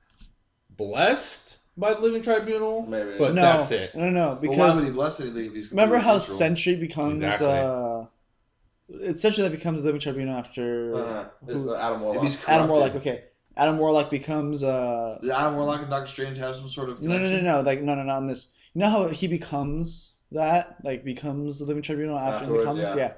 blessed by the Living Tribunal. Maybe. But no, that's it. no, no, But why because would he bless anything if he's remember how neutral? Sentry becomes Exactly. essentially that becomes the Living Tribunal after It's Adam Warlock. Maybe he's Adam corrupted. Warlock. Okay, Adam Warlock becomes Did Adam Warlock and Doctor Strange have some sort of no, connection? like no, not in this. You know how he becomes that, like becomes the Living Tribunal after the Afterwards, comics. yeah. Yeah,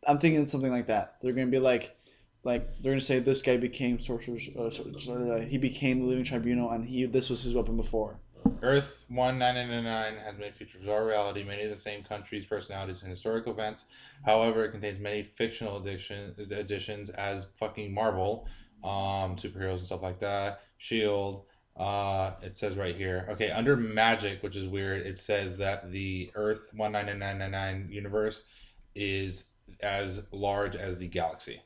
I'm thinking something like that. They're gonna be like they're gonna say this guy became he became the Living Tribunal, and this was his weapon before. Earth 1999 has many features of our reality, many of the same countries, personalities, and historical events. However, it contains many fictional additions as fucking Marvel, superheroes and stuff like that. Shield. It says right here. Okay, under magic, which is weird, it says that the Earth 1999 universe is as large as the galaxy.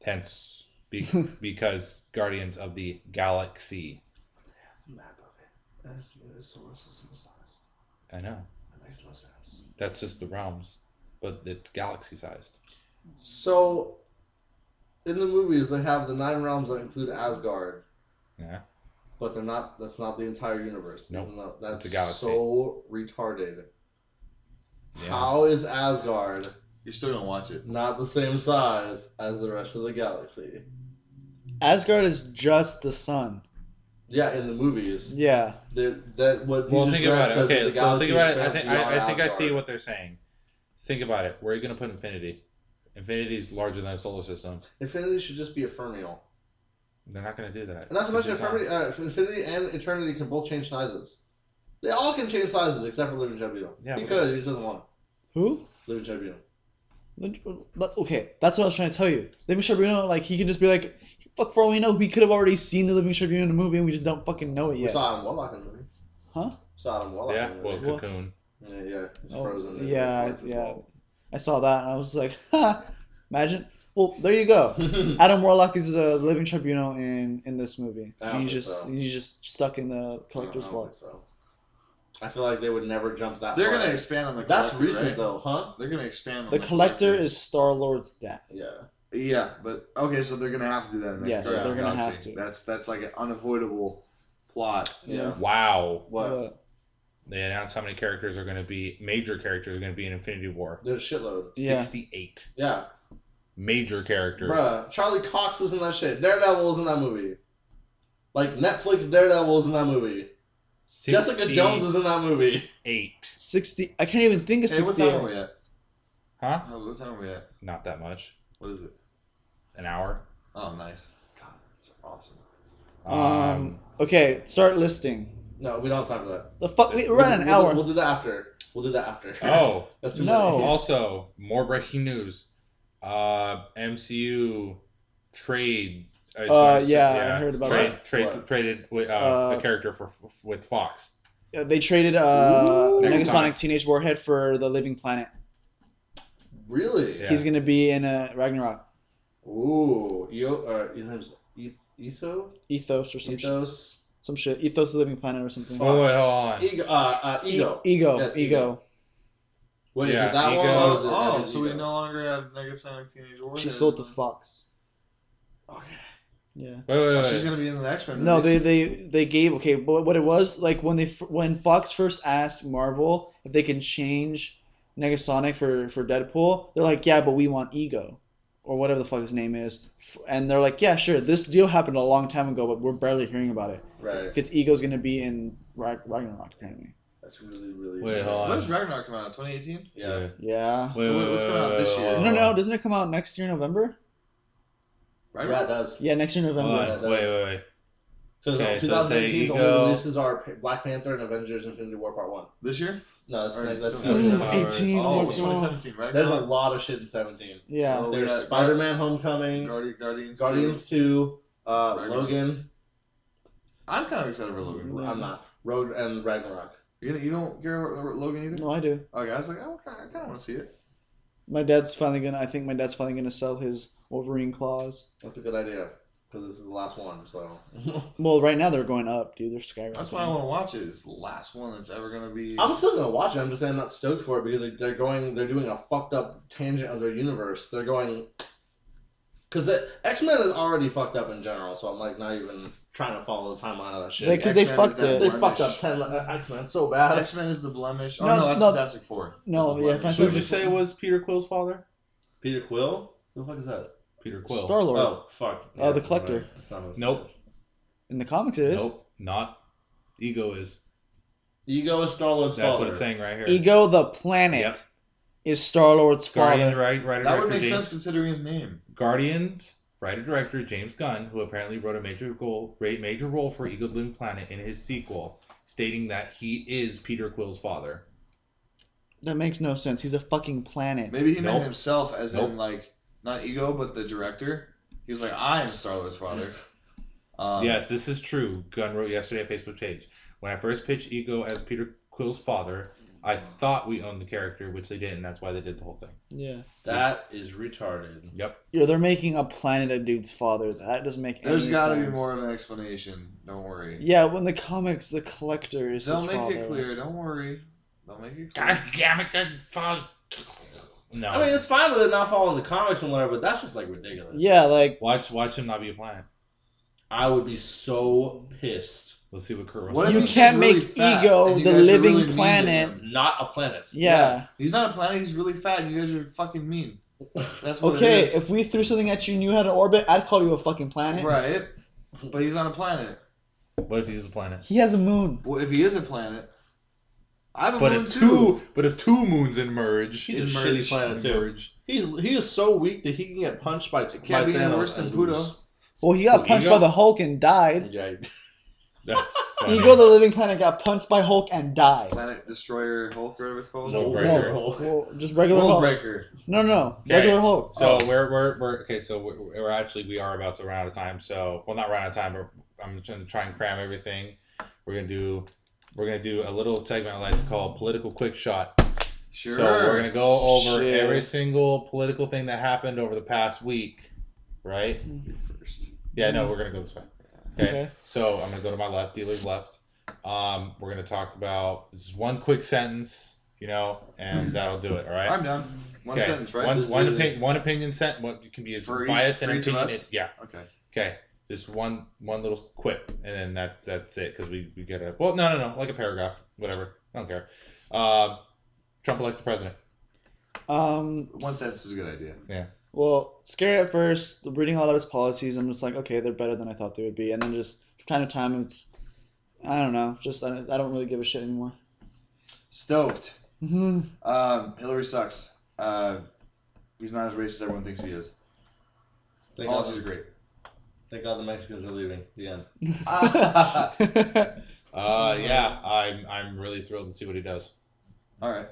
Hence, because Guardians of the Galaxy. Map of it. That's solar system size. I know. That makes no sense. That's just the realms, but it's galaxy sized. So, in the movies, they have the 9 realms that include Asgard, Yeah. but they're not. That's not the entire universe. Nope. Even though that's It's a galaxy. so retarded. Yeah. How is Asgard You're still gonna watch it. not the same size as the rest of the galaxy? Asgard is just the sun. Yeah, in the movies. Yeah, That what Well, Peter think about Grant it. says Okay, that the so galaxy think about it. expands I beyond think I see Asgard. what they're saying. Think about it. Where are you going to put Infinity? Infinity is larger than a solar system. Infinity should just be a fermion. They're not going to do that. And not to mention, It's just Infinity and Eternity can both change sizes. They all can change sizes except for Living Tribunal. Yeah, he but- could, he just doesn't want who? it. Living Tribunal. Okay, that's what I was trying to tell you. Living Tribunal, like, he can just be like, fuck, for all we know, we could have already seen the Living Tribunal in the movie and we just don't fucking know it We yet. saw Adam Warlock in the movie. Huh? Saw Adam Warlock Yeah, in the well, movie. Cocoon. Yeah, it's Oh, frozen. yeah. I saw that and I was like, ha, imagine. Well, there you go. Adam Warlock is a Living Tribunal in this movie. I don't He's think so. he's just stuck in the collector's I don't vault. think so. I feel like they would never jump that They're far. gonna expand on the That's collector, recent right? though, huh? They're gonna expand on The collector is Star-Lord's dad. Yeah. Yeah, but okay, so they're gonna have to do that in the next Yes, Guardians they're of the gonna Galaxy. have to. That's like an unavoidable plot. Yeah. Wow. What? They announced how many characters are going to be, major characters are going to be in Infinity War. There's a shitload. Yeah. 68 Yeah. major characters. Bruh, Charlie Cox is in that shit. Daredevil is in that movie. Like, Netflix Daredevil is in that movie. Jessica Jones is in that movie. 8. 60. I can't even think of Hey, what 60. time are we at? Huh? Oh, what time are we at? Not that much. What is it? An hour. Oh, nice. God, that's Um. awesome. Okay, start listing. No, we don't have time for that. The fuck? We're at an hour. We'll do that after. We'll do that after. Oh, That's too No. many. also, more breaking news. MCU trades. Yeah, I heard about What? Traded with a character with Fox. They traded Ooh. Negasonic Teenage Warhead for the Living Planet. Really? Yeah. He's gonna be in Ragnarok. Ooh. His name's Etho? Ethos or some shit. Ethos? Some shit. Ethos the Living Planet or something. Oh, wait, hold on. Ego. Ego. Yes, Ego. Wait, is Yeah, it that Ego. one? Or is it Oh, Evan so we Ego? no longer have Negasonic Teenage Warhead. She sold to Fox. Okay. Yeah. Wait. She's gonna be in the X-Men. No, movies. they gave okay, but what it was like when Fox first asked Marvel if they can change Negasonic for Deadpool, they're like, yeah, but we want Ego, or whatever the fuck his name is, and they're like, yeah, sure, this deal happened a long time ago, but we're barely hearing about it Right. because Ego's gonna be in Ragnarok apparently. That's really Wait, weird. hold on. When does Ragnarok come out? 2018. Yeah. Yeah. Wait, what's coming out this year? No, doesn't it come out next year November? Yeah, it Ragnarok. does. Yeah, next year Hold November. on. Wait. Because Okay, so 2018 say only Ego. releases are Black Panther and Avengers Infinity War Part 1. This year? No, that's, Or that's so- 2017. 18. Oh, Oh, 2017. There's Ragnarok. a lot of shit in 17. Yeah. So- There's we got Spider-Man Homecoming, Guardians. Guardians 2, Ragnarok. Logan. I'm kind of excited for Logan. Yeah. I'm not. Rogue and Ragnarok. You don't care about Logan either? No, I do. Okay, I was like, I kind of want to see it. I think my dad's finally gonna sell his Wolverine claws. That's a good idea. Because this is the last one, so. Well, right now they're going up, dude. They're skyrocketing. That's why I want to watch it. It's the last one that's ever gonna be. I'm still gonna watch it. I'm just saying I'm not stoked for it because they're doing a fucked up tangent of their universe. They're going, because the X-Men is already fucked up in general. So I'm like not even trying to follow the timeline of that shit. Because they X-Men fucked is that it. They blemish. fucked up 10 X-Men so bad. X-Men is the blemish. Oh No, no, that's no. Fantastic Four. No, That's the yeah, blemish. So did you say it was Peter Quill's father? Peter Quill? Who the fuck is that? Peter Quill. Star Lord. Oh fuck. The Collector. right. It's not his- Nope. In the comics, it is. Nope. Not. Ego is. Ego is Star Lord's That's father. what it's saying right here. Ego the planet Yep. is Star Lord's Guardian, father. writer That would director make James. sense considering his name. Guardians writer director James Gunn, who apparently wrote a major role for Ego the Living Planet in his sequel, stating that he is Peter Quill's father. That makes no sense. He's a fucking planet. Maybe he meant Nope. himself as Nope. in like not Ego, but the director. He was like, I am Star Lord's father. Yes, this is true. Gunn wrote yesterday on Facebook page. When I first pitched Ego as Peter Quill's father, I thought we owned the character, which they didn't. That's why they did the whole thing. Yeah. That is retarded. Yep. Yeah, they're making a planet a dude's father. That doesn't make any There's sense. got to be more of an explanation. Don't worry. Yeah, when the comics, the Collector is They'll his make father. it clear. Don't worry. They'll make it clear. God damn it, that father. No. I mean, it's fine with it not following the comics and whatever, but that's just like ridiculous. Yeah, like watch him not be a planet. I would be so pissed. Let's see what Kurt What if you he's can't really make fat Ego and you the guys are living really mean to planet. him? Not a planet. Yeah. He's not a planet. He's really fat. And you guys are fucking mean. That's what Okay, it is. if we threw something at you and you had an orbit, I'd call you a fucking planet. Right. But he's not a planet. What if he's a planet? He has a moon. Well, if he is a planet, I have a But moon if too. two moons emerge, He's a Emerge. shitty planet too. emerge. He is so weak that he can get punched by Can't be any Thanos worse than and Pluto. lose. Well, he got Well, punched Ego- by the Hulk and died. Yeah. That's funny. Ego the Living Planet got punched by Hulk and died. Planet Destroyer Hulk, or whatever it's called. No World breaker. Breaker. Well, just regular World Hulk. Breaker. No. Okay. Regular Hulk. So we're okay. So we're actually we are about to run out of time. So not run out of time, but I'm trying to try and cram everything. We're gonna do a little segment I like to call Political Quick Shot. Sure. So we're gonna go over Shit. every single political thing that happened over the past week, right? First. Yeah, no, we're gonna go this way. Okay. Okay. So I'm gonna go to my left, dealer's left. We're gonna talk about this is one quick sentence, and that'll do it. All right. I'm down. One Okay. sentence, right? One opinion sent. What can be For each- biased and for each of opinion. us? Yeah. Okay. Okay. Just one little quip, and then that's it because we get a no like a paragraph, whatever. I don't care. Trump elected president. One sentence is a good idea. Yeah. Well, scary at first. Reading a lot of his policies, I'm just like, okay, they're better than I thought they would be. And then just from time to time, I don't know. Just I don't really give a shit anymore. Stoked. Mm-hmm. Hillary sucks. He's not as racist as everyone thinks he is. Thank Policies God, are great. thank God the Mexicans are leaving. The end. Yeah. I'm really thrilled to see what he does. All right.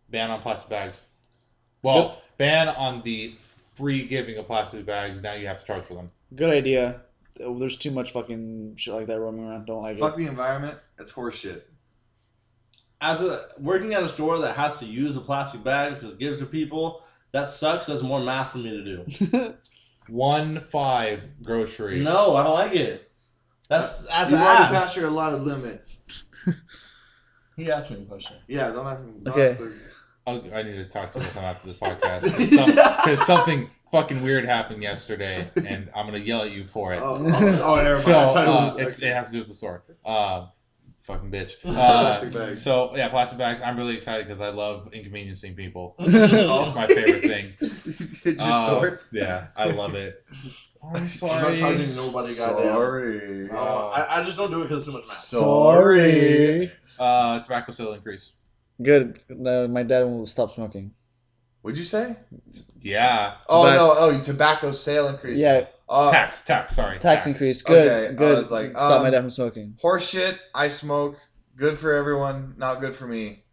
Ban on plastic bags. Well, ban on the free giving of plastic bags. Now you have to charge for them. Good idea. There's too much fucking shit like that roaming around. Don't like Fuck it. the environment. It's horseshit. Working at a store that has to use the plastic bags to give to people, that sucks. That's more math for me to do. 1.5 grocery. No, I don't like it. That's You've already ass. passed your allotted limit. He asked me a question. Yeah, don't ask him. Okay. I need to talk to you sometime after this podcast because something fucking weird happened yesterday, and I'm gonna yell at you for it. Oh, never mind. So I thought it was- it has to do with the store. Fucking bitch. Plastic bags. So yeah, plastic bags. I'm really excited because I love inconveniencing people. It's my favorite thing. It's your store. Yeah, I love it. I'm I'm not sorry. charging nobody, goddamn. Sorry. I just don't do it because it's too much math. Sorry. Tobacco sale increase. Good. My dad will stop smoking. What'd you say? Yeah. Tobacco sale increase. Yeah, Tax. Sorry. tax increase. Good. Okay, I Good. was like, Stop my dad from smoking. Horseshit. I smoke. Good for everyone. Not good for me.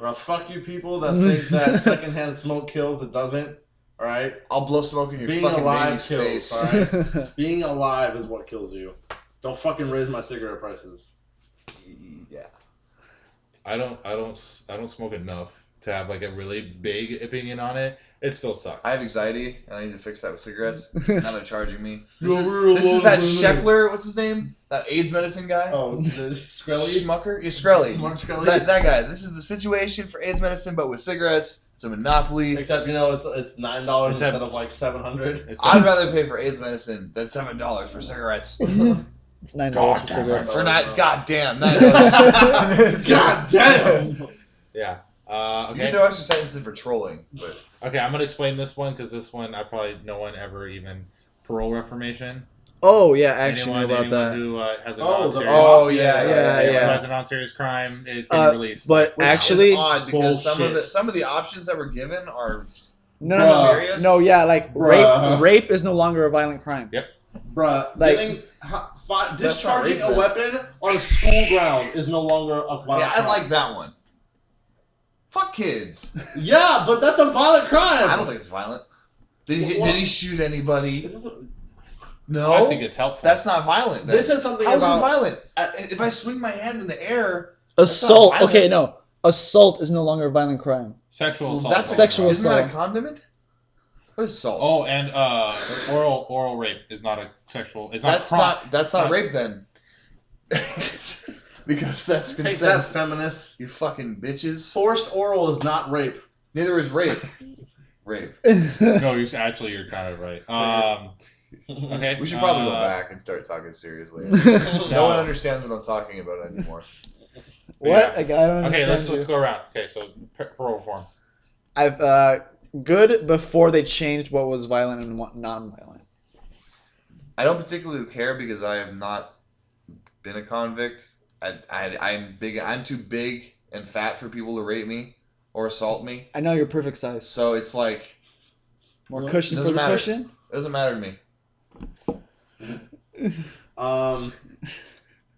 Well, fuck you people that think that secondhand smoke kills. It doesn't. All right. I'll blow smoke in your Being fucking alive baby's kills. face. All right. Being alive is what kills you. Don't fucking raise my cigarette prices. Yeah. I don't smoke enough to have like a really big opinion on it. It still sucks. I have anxiety, and I need to fix that with cigarettes. Now they're charging me. This You're is that alone. Sheckler. What's his name? That AIDS medicine guy. Oh, Skrelly? Schmucker? Yeah, Skrelly. Mark Skrelly? That guy. This is the situation for AIDS medicine, but with cigarettes. It's a monopoly. Except, it's $9 instead of like $700. I'd rather pay for AIDS medicine than $7 for cigarettes. It's $9 for cigarettes. For not, goddamn, $9. God damn! Yeah. You Okay. can throw extra sentences for trolling, but Okay, I'm gonna explain this one because this one no one ever even parole reformation. Oh yeah, I actually knew about anyone that. who has a Oh, non-serious, yeah. who has a non-serious crime is getting released. But which actually, is odd because bullshit. some of the options that were given are no, Bruh. serious. no, yeah, like Bruh. rape is no longer a violent crime. Yep. Bruh, Like- discharging not a rape, weapon on school ground is no longer a violent Yeah, I crime. like that one. Fuck kids. Yeah, but that's a violent crime. I don't think it's violent. Did he What? shoot anybody? It doesn't- No. I think it's helpful. That's not violent. This is something How is it about violent? If I swing my hand in the air, Assault. violent. Okay, no, assault is no longer a violent crime. sexual assault. that's Sexual Isn't that a assault. condiment? What is assault? Oh, and oral rape is not a sexual. It's not. That's not not- rape then. Because that's Take consent. that, feminists. You fucking bitches. Forced oral is not rape. Neither is rape. Rape. No, you're kind of right. Okay. We should probably go back and start talking seriously. No. No one understands what I'm talking about anymore. What? Yeah. Like, I don't Okay, understand let's you. go around. Okay, so parole reform. I've good before they changed what was violent and what non-violent. I don't particularly care because I have not been a convict. I'm big. I'm too big and fat for people to rape me or assault me. I know you're perfect size. So it's like More cushion for doesn't the matter. cushion. it doesn't matter to me.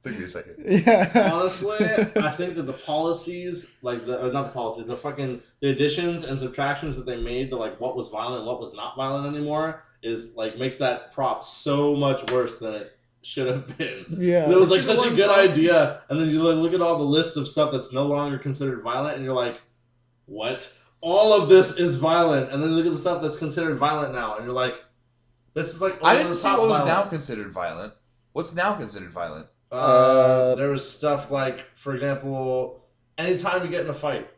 Took me a second. Yeah. Honestly, I think that the policies, like not the policies, the additions and subtractions that they made to like what was violent and what was not violent anymore is like makes that prop so much worse than it should have been. Yeah. It was like But you know such a what, good though? idea, and then you look at all the list of stuff that's no longer considered violent, and you're like, what? All of this is violent, and then you look at the stuff that's considered violent now, and you're like, this is like I over didn't the see top what was now violent. considered violent. What's now considered violent? There was stuff like, for example, anytime you get in a fight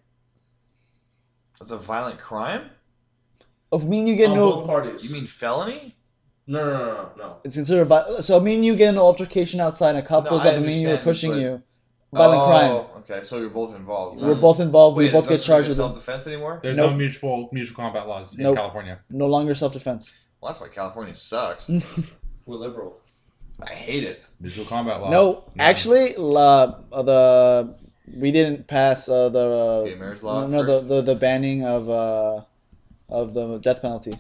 That's a violent crime? Of me and you get on no. both parties. You mean felony? No. It's considered so me and you get in an altercation outside, and a cop No, goes I up and me and you were understand, pushing but- you. Violent crime. Okay, so you're both involved. We're both involved. Wait, We both it get doesn't charged make with it. self-defense anymore? There's Nope. no mutual combat laws in Nope. California. No longer self-defense. Well, that's why California sucks. We're liberal. I hate it. Mutual combat law. No, actually, we didn't pass the Gay marriage law no first? the banning of the death penalty.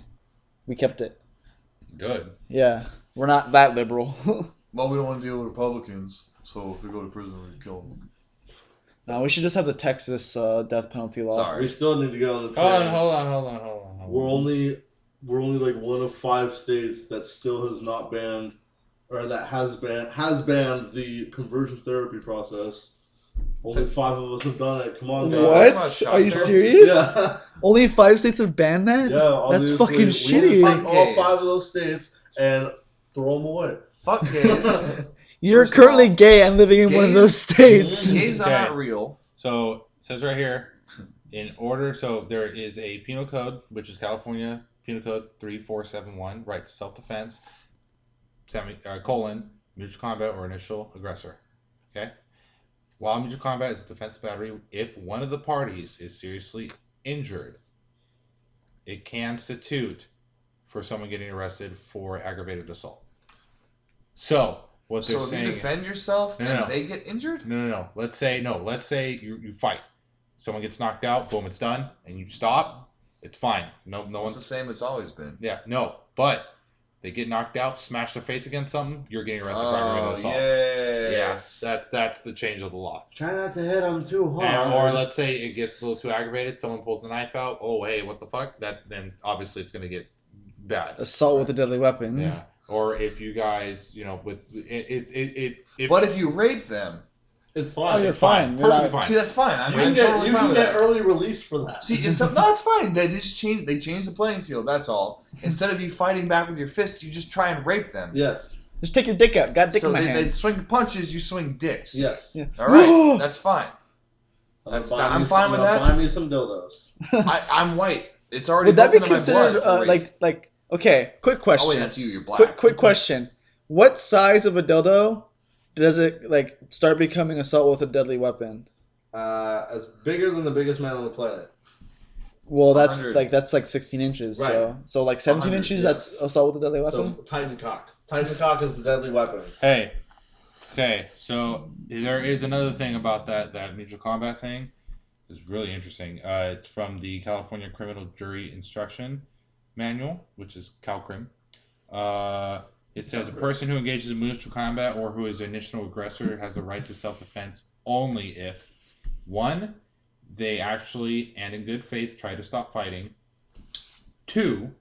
We kept it. Good. Yeah, we're not that liberal. Well, we don't want to deal with Republicans, so if they go to prison, we kill them. No, we should just have the Texas death penalty law. Sorry. We still need to get on the train. Hold on. We're only like one of 5 states that still has not banned, or that has banned the conversion therapy process. Only 5 of us have done it. Come on, guys. What? Are you serious? Yeah. Only 5 states have banned that? Yeah. That's obviously, fucking we shitty. Take all Gays. 5 of those states and throw them away. Fuck gays. You're First of currently all, gay and living in one of gays- those states. Gays are Okay. not real. So it says right here, so there is a penal code, which is California Penal Code 3471, right to self-defense, mutual combat or initial aggressor. Okay? While mutual combat is a defensive battery, if one of the parties is seriously injured, it can institute for someone getting arrested for aggravated assault. So what they're So if saying, you defend yourself No, and no. they get injured? no. Let's say you fight, someone gets knocked out, boom, it's done, and you stop. It's fine. No It's one's the same it's always been. but they get knocked out, smash their face against something, you're getting arrested for aggravated assault. yeah. That's the change of the law. Try not to hit them too hard. And, or let's say it gets a little too aggravated, someone pulls the knife out. Oh, hey, what the fuck? Then obviously it's gonna get bad. Assault with a deadly weapon. Yeah. Or if you guys, with it. But if you rape them, It's Oh, fine. you're fine. You're Perfectly not- fine. see, that's fine. I'm You totally fine can with get that. early release for that. See, no, it's fine. They just change the playing field. That's all. Instead of you fighting back with your fist, you just try and rape them. Yes. Just take your dick out. Got dick So in my they hand. swing punches, you swing dicks. Yes. Yeah. All right, that's fine. I'm fine with that. Buy me some dildos. I'm white. It's already Would that be built into my considered blood to rape. like okay? Quick question. Oh wait, that's you. You're black. Quick question. What size of a dildo does it like start becoming assault with a deadly weapon? As bigger than the biggest man on the planet. Well, that's 100. like 16 inches. Right. So like 17 100, inches. yes. That's assault with a deadly weapon. So Titan cock. Titan cock is the deadly weapon. Hey, okay, so there is another thing about that mutual combat thing. It's really interesting. It's from the California Criminal Jury Instruction Manual, which is CalCrim. It says a person who engages in mutual combat or who is the initial aggressor has the right to self-defense only if 1. They actually and in good faith try to stop fighting. 2.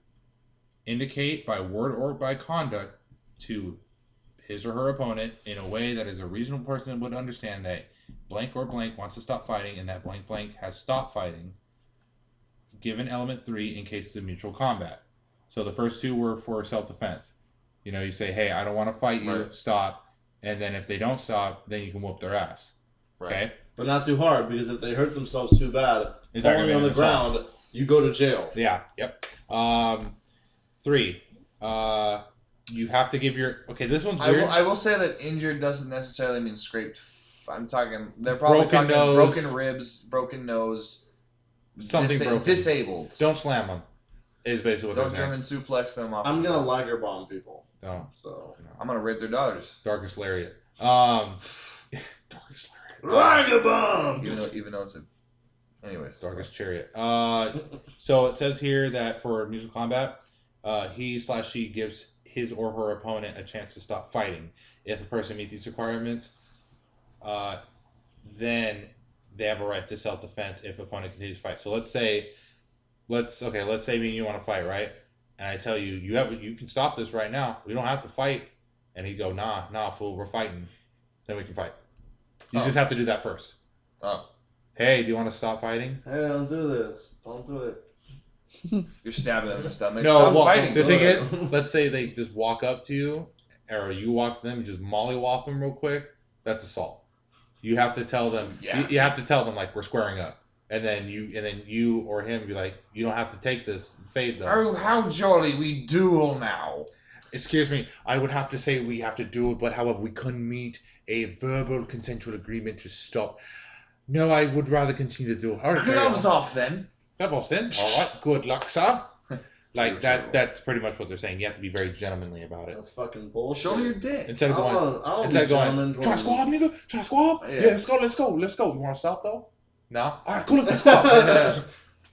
Indicate by word or by conduct to his or her opponent in a way that is a reasonable person would understand that blank or blank wants to stop fighting and that blank blank has stopped fighting. Given element 3 in cases of mutual combat. So the first 2 were for self-defense. You say, hey, I don't want to fight you, Right. stop. And then if they don't stop, then you can whoop their ass. Right. Okay? But not too hard, because if they hurt themselves too bad, It's falling on the aggravated assault. ground, you go to jail. Yeah, yep. 3. You have to give your... Okay, this one's weird. I will say that injured doesn't necessarily mean scraped. I'm talking. They're probably Broken talking nose. broken ribs, broken nose, Something broken. disabled. Don't slam them. Is basically what Don't they're German suplex them off. I'm the gonna wall. Liger bomb people. saying. No. So I'm gonna rape their daughters. Darkest Lariat. Darkest Lariat. Liger bomb. Even though it's a. Anyways. Darkest Chariot. So it says here that for musical combat, he/she gives his or her opponent a chance to stop fighting. If a person meets these requirements, then they have a right to self-defense if opponent continues to fight. So let's say me and you want to fight, right? And I tell you, you can stop this right now. We don't have to fight. And he go, nah, fool, we're fighting. Then we can fight. You just have to do that first. Oh. Hey, do you want to stop fighting? Hey, don't do this. Don't do it. You're stabbing them in the stomach. No, Stop well, fighting. the thing is, let's say they just walk up to you, or you walk to them, you just mollywop them real quick. That's assault. You have to tell them. Yeah. You have to tell them like we're squaring up, and then you or him be like, you don't have to take this. Fade them. Oh, how jolly we duel now. Excuse me, I would have to say we have to duel, but however, we couldn't meet a verbal consensual agreement to stop. No, I would rather continue to duel. All right, Gloves off then. Gloves off then. All right, good luck, sir. Like True. that's pretty much what they're saying. You have to be very gentlemanly about it. That's fucking bullshit. Show me your dick. Instead of I going, don't try to squab, nigga. Try to squab. Yeah. Yeah, let's go. You want to stop though? No. All right, cool. Let's stop.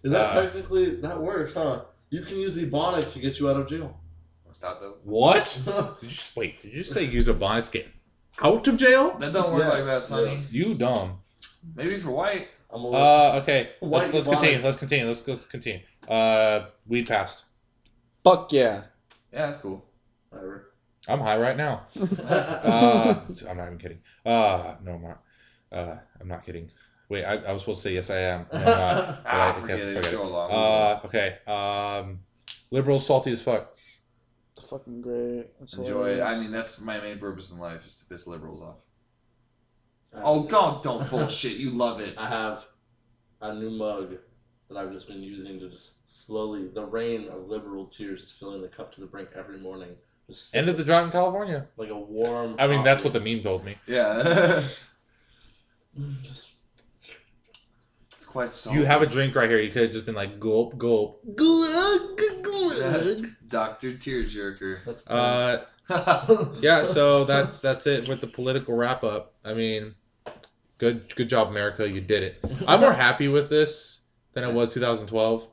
Is that technically that works, huh? You can use Ebonics to get you out of jail. Stop though. What? Did you say use a bonus to get out of jail? That don't work Yeah. like that, Sonny. You dumb. Maybe for white. I'm a little, Okay. White Let's Ebonics. continue. Let's continue. Weed passed. Fuck yeah. Yeah, that's cool. whatever. I'm high right now. I'm not even kidding. No, I'm not. I'm not kidding. Wait, I was supposed to say yes, I am. No, I'm not. But Forget it. Go along. Okay. Liberals salty as fuck. Fucking great. That's Enjoy it. hilarious. I mean, that's my main purpose in life is to piss liberals off. Oh, God, don't bullshit. You love it. I have a new mug that I've just been using to just slowly, the rain of liberal tears is filling the cup to the brink every morning. Just End of the drought in California. like a warm. I mean, that's coffee. what the meme told me. Yeah. Just It's quite salty. You have a drink right here. You could have just been like gulp, gulp. Glug, glug. Dr. Tearjerker. that's Yeah, so that's it with the political wrap up. I mean, good job, America. You did it. I'm more happy with this than it was 2012.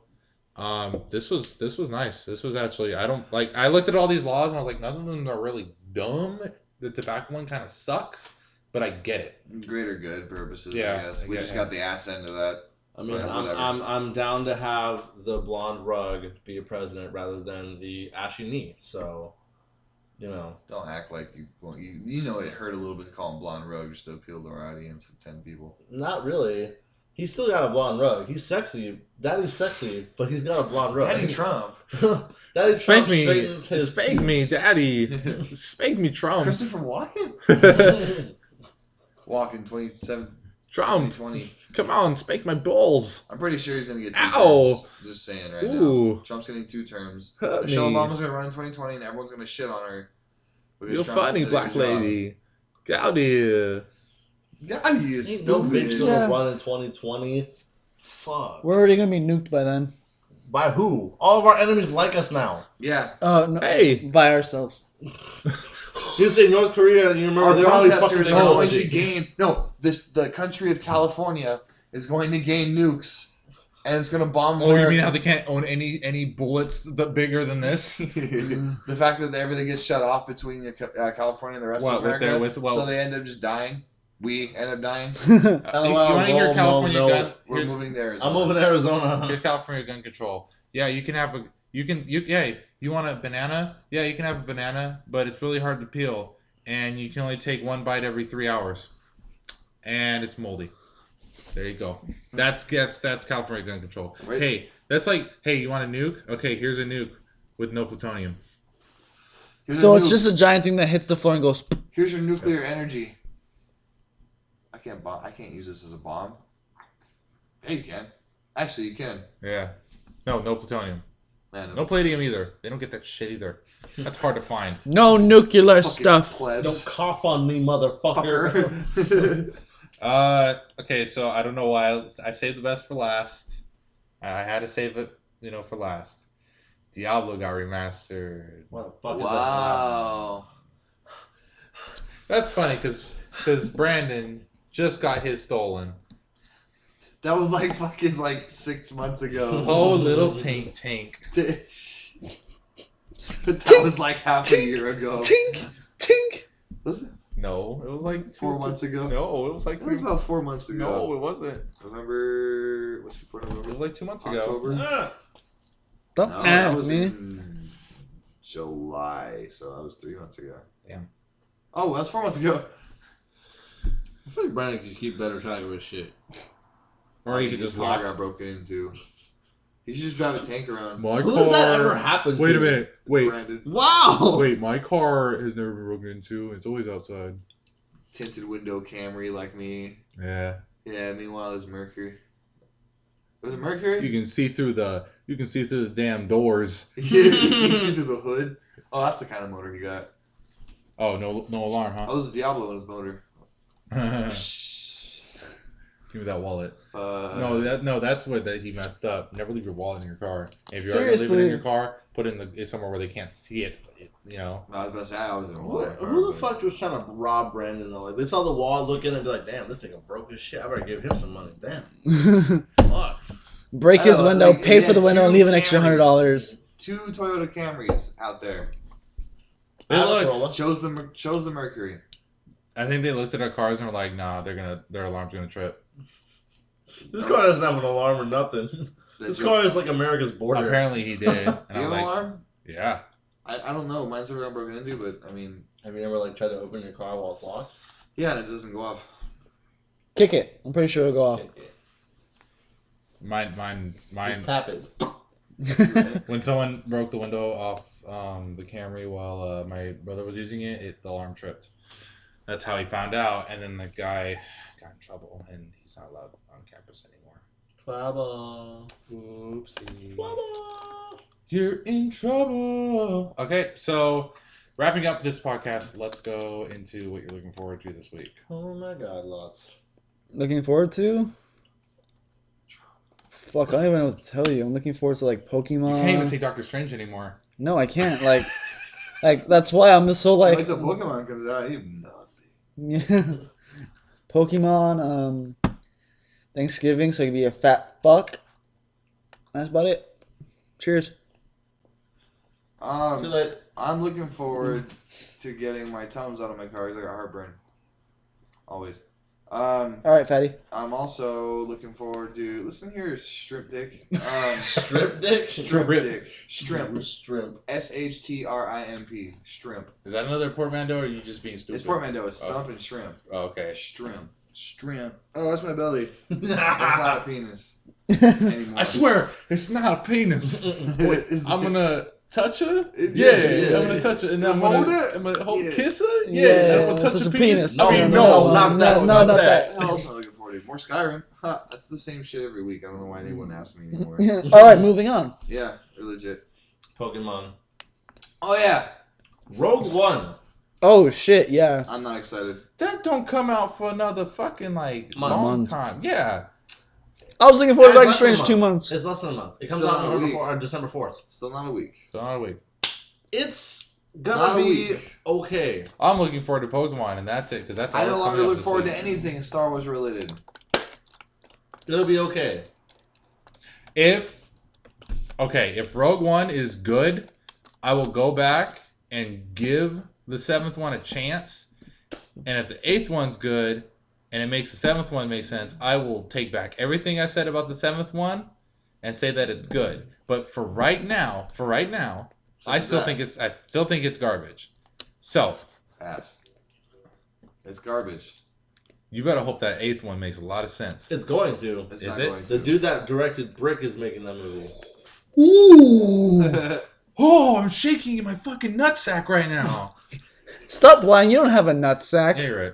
This was nice. This was actually I looked at all these laws and I was like, none of them are really dumb. The tobacco one kind of sucks, but I get it. Greater good purposes, Yeah, I guess. We yeah, just yeah. got the ass end of that. I mean, But whatever. I'm down to have the blonde rug be a president rather than the ashy knee. So, you know, Don't act like you won't. You know it hurt a little bit to call him Blonde Rogue just to appeal to our audience of 10 people. not really. He's still got a blonde rug. He's sexy. Daddy's sexy, but he's got a blonde rug. Daddy Trump. Daddy Spank Trump me, straightens his spank me, daddy, spank me, Trump, Christopher Walken? Walken 27, Trump. 2020. Come on, spank my balls. I'm pretty sure he's going to get 2 Ow. terms. Just saying right Ooh. now. Trump's getting 2 terms. Hurt Michelle me. Obama's going to run in 2020 and everyone's going to shit on her. because You're Trump funny, did a black good job. lady. Get out of here. God, you Ain't no bitch stupid. gonna Yeah. run in 2020. Fuck. We're already gonna be nuked by then. By who? All of our enemies like us now. Yeah. Oh no, Hey. by ourselves. You say North Korea, and you remember Our they're already fucking protesters are going to technology. gain. No, the country of California is going to gain nukes, and it's going to bomb Oh, you America. mean how they can't own any bullets that bigger than this? The fact that everything gets shut off between California and the rest What, of with America, their- with- well- so they end up just dying. We end up dying. You want to hear no, California no. gun? We're moving there. I'm moving to Arizona. Here's California gun control. Yeah, you can have you want a banana? Yeah, you can have a banana, but it's really hard to peel, and you can only take one bite every 3 hours, and it's moldy. There you go. That's California gun control. Wait. Hey, that's like, hey, you want a nuke? Okay, here's a nuke with no plutonium. Here's So a it's nuke. just a giant thing that hits the floor and goes. Here's your nuclear energy. I can't use this as a bomb. Yeah, you can. Actually, you can. Yeah. No plutonium. Man, No palladium either. They don't get that shit either. That's hard to find. No nuclear fucking stuff. plebs. Don't cough on me, motherfucker. Fucker. Okay, so I don't know why I saved the best for last. I had to save it, for last. Diablo got remastered. What the fuck Wow. That's funny because Brandon just got his stolen. That was like 6 months ago. Oh, little tank. But that was like half a year ago. Tink, tink. Was it? No, it was like 4 months ago? No, it was like It was about 4 months ago. No, it wasn't. November. What's before November? It was like 2 months ago. October. Don't No, mad that at was me. in July, so that was 3 months ago. Damn. Oh, well, that's 4 months ago. I feel like Brandon could keep better track of his shit. Or you could His just car walk. got broken into. He should just drive a tank around. My Who car. does that ever happen to? Wait a minute. Wait. Brandon. Wow! Wait, my car has never been broken into. It's always outside. Tinted window Camry like me. Yeah. Yeah, meanwhile, it's Mercury. Was it Mercury? You can see through the damn doors. Yeah, you can see through the hood. Oh, that's the kind of motor he got. Oh, no alarm, Oh, huh? it was a Diablo in his motor. Give me that wallet. No, That's what he messed up. Never leave your wallet in your car. If you're Seriously. leaving it in your car, put it in somewhere where they can't see it. You know. I was about to say I was in a Who, wallet. who the fuck was trying to rob Brandon though? Like they saw the wall, look in and be like, "Damn, this nigga broke his shit. I better give him some money." Damn, fuck. Break his Oh, window, like, pay he for the had window, two and leave an extra Camrys. $100. 2 Toyota Camrys out there. They I have a looked. Corolla. Chose the Mercury. I think they looked at our cars and were like, "Nah, their alarm's gonna trip." This car doesn't have an alarm or nothing. This car is like America's border. Apparently he did. And Do I you have was an like, alarm? "Yeah." I don't know. Mine's never got broken into, but I mean, Have you ever like tried to open your car while it's locked? yeah, and it doesn't go off. Kick it. I'm pretty sure it'll go off. Mine. Just tap it. When someone broke the window off the Camry while my brother was using it, the alarm tripped. That's how he found out, and then the guy got in trouble, and he's not allowed on campus anymore. Trouble. Oopsie. Trouble. You're in trouble. Okay, so wrapping up this podcast, let's go into what you're looking forward to this week. Oh my god, lots. Looking forward to? Fuck, I don't even know what to tell you. I'm looking forward to like Pokemon. You can't even say Doctor Strange anymore. No, I can't. Like that's why I'm just so like. Wait till Pokemon comes out, you have nothing. Yeah. Pokemon, Thanksgiving, so I can be a fat fuck. That's about it. Cheers. Too late. I'm looking forward to getting my Tums out of my car because I got heartburn. Always. All right, fatty. I'm also looking forward to listen here, strip dick. Strip dick? Strip dick. Shrimp. Shrimp. SHTRIMP. Shrimp. Is that another portmanteau, or are you just being stupid? It's portmanteau. It's stump and shrimp. Oh, okay. Shrimp. Shrimp. Oh, that's my belly. That's not a penis anymore. I swear, it's not a penis. Wait, Is I'm it- gonna touch her? Yeah, I'm gonna touch her, and then Hold it? I'm gonna hold, Yeah. kiss her? Yeah, and I'm gonna touch touch her a penis? penis. I mean, No, no. not that. No, not not that. What else am I looking forward to? More Skyrim. Huh, that's the same shit every week. I don't know why anyone asks me anymore. All right, moving on. Yeah, they're legit. Pokemon. Oh yeah. Rogue One. Oh shit, yeah. I'm not excited. That don't come out for another fucking like Month. long Month. time. Yeah. I was looking forward to Yeah, Doctor it's less than a Strange 2 month. months. It's less than a month. It comes Still out not a November week. 4th or December 4th. Still not a week. So not a week. It's Not gonna a be week. okay. I'm looking forward to Pokemon, and that's it, because that's all I no that's longer coming out look this forward week. to anything Star Wars related. It'll be okay. If Rogue One is good, I will go back and give the 7th one a chance. And if the 8th one's good and it makes the 7th one make sense, I will take back everything I said about the 7th one and say that it's good. But for right now, I still think it's garbage. So, Ass. It's garbage. you better hope that 8th one makes a lot of sense. It's going to. It's Is not it? going The to. dude that directed Brick is making that movie. Ooh! Oh, I'm shaking in my fucking nutsack right now. Stop lying. You don't have a nutsack. Yeah, you're right.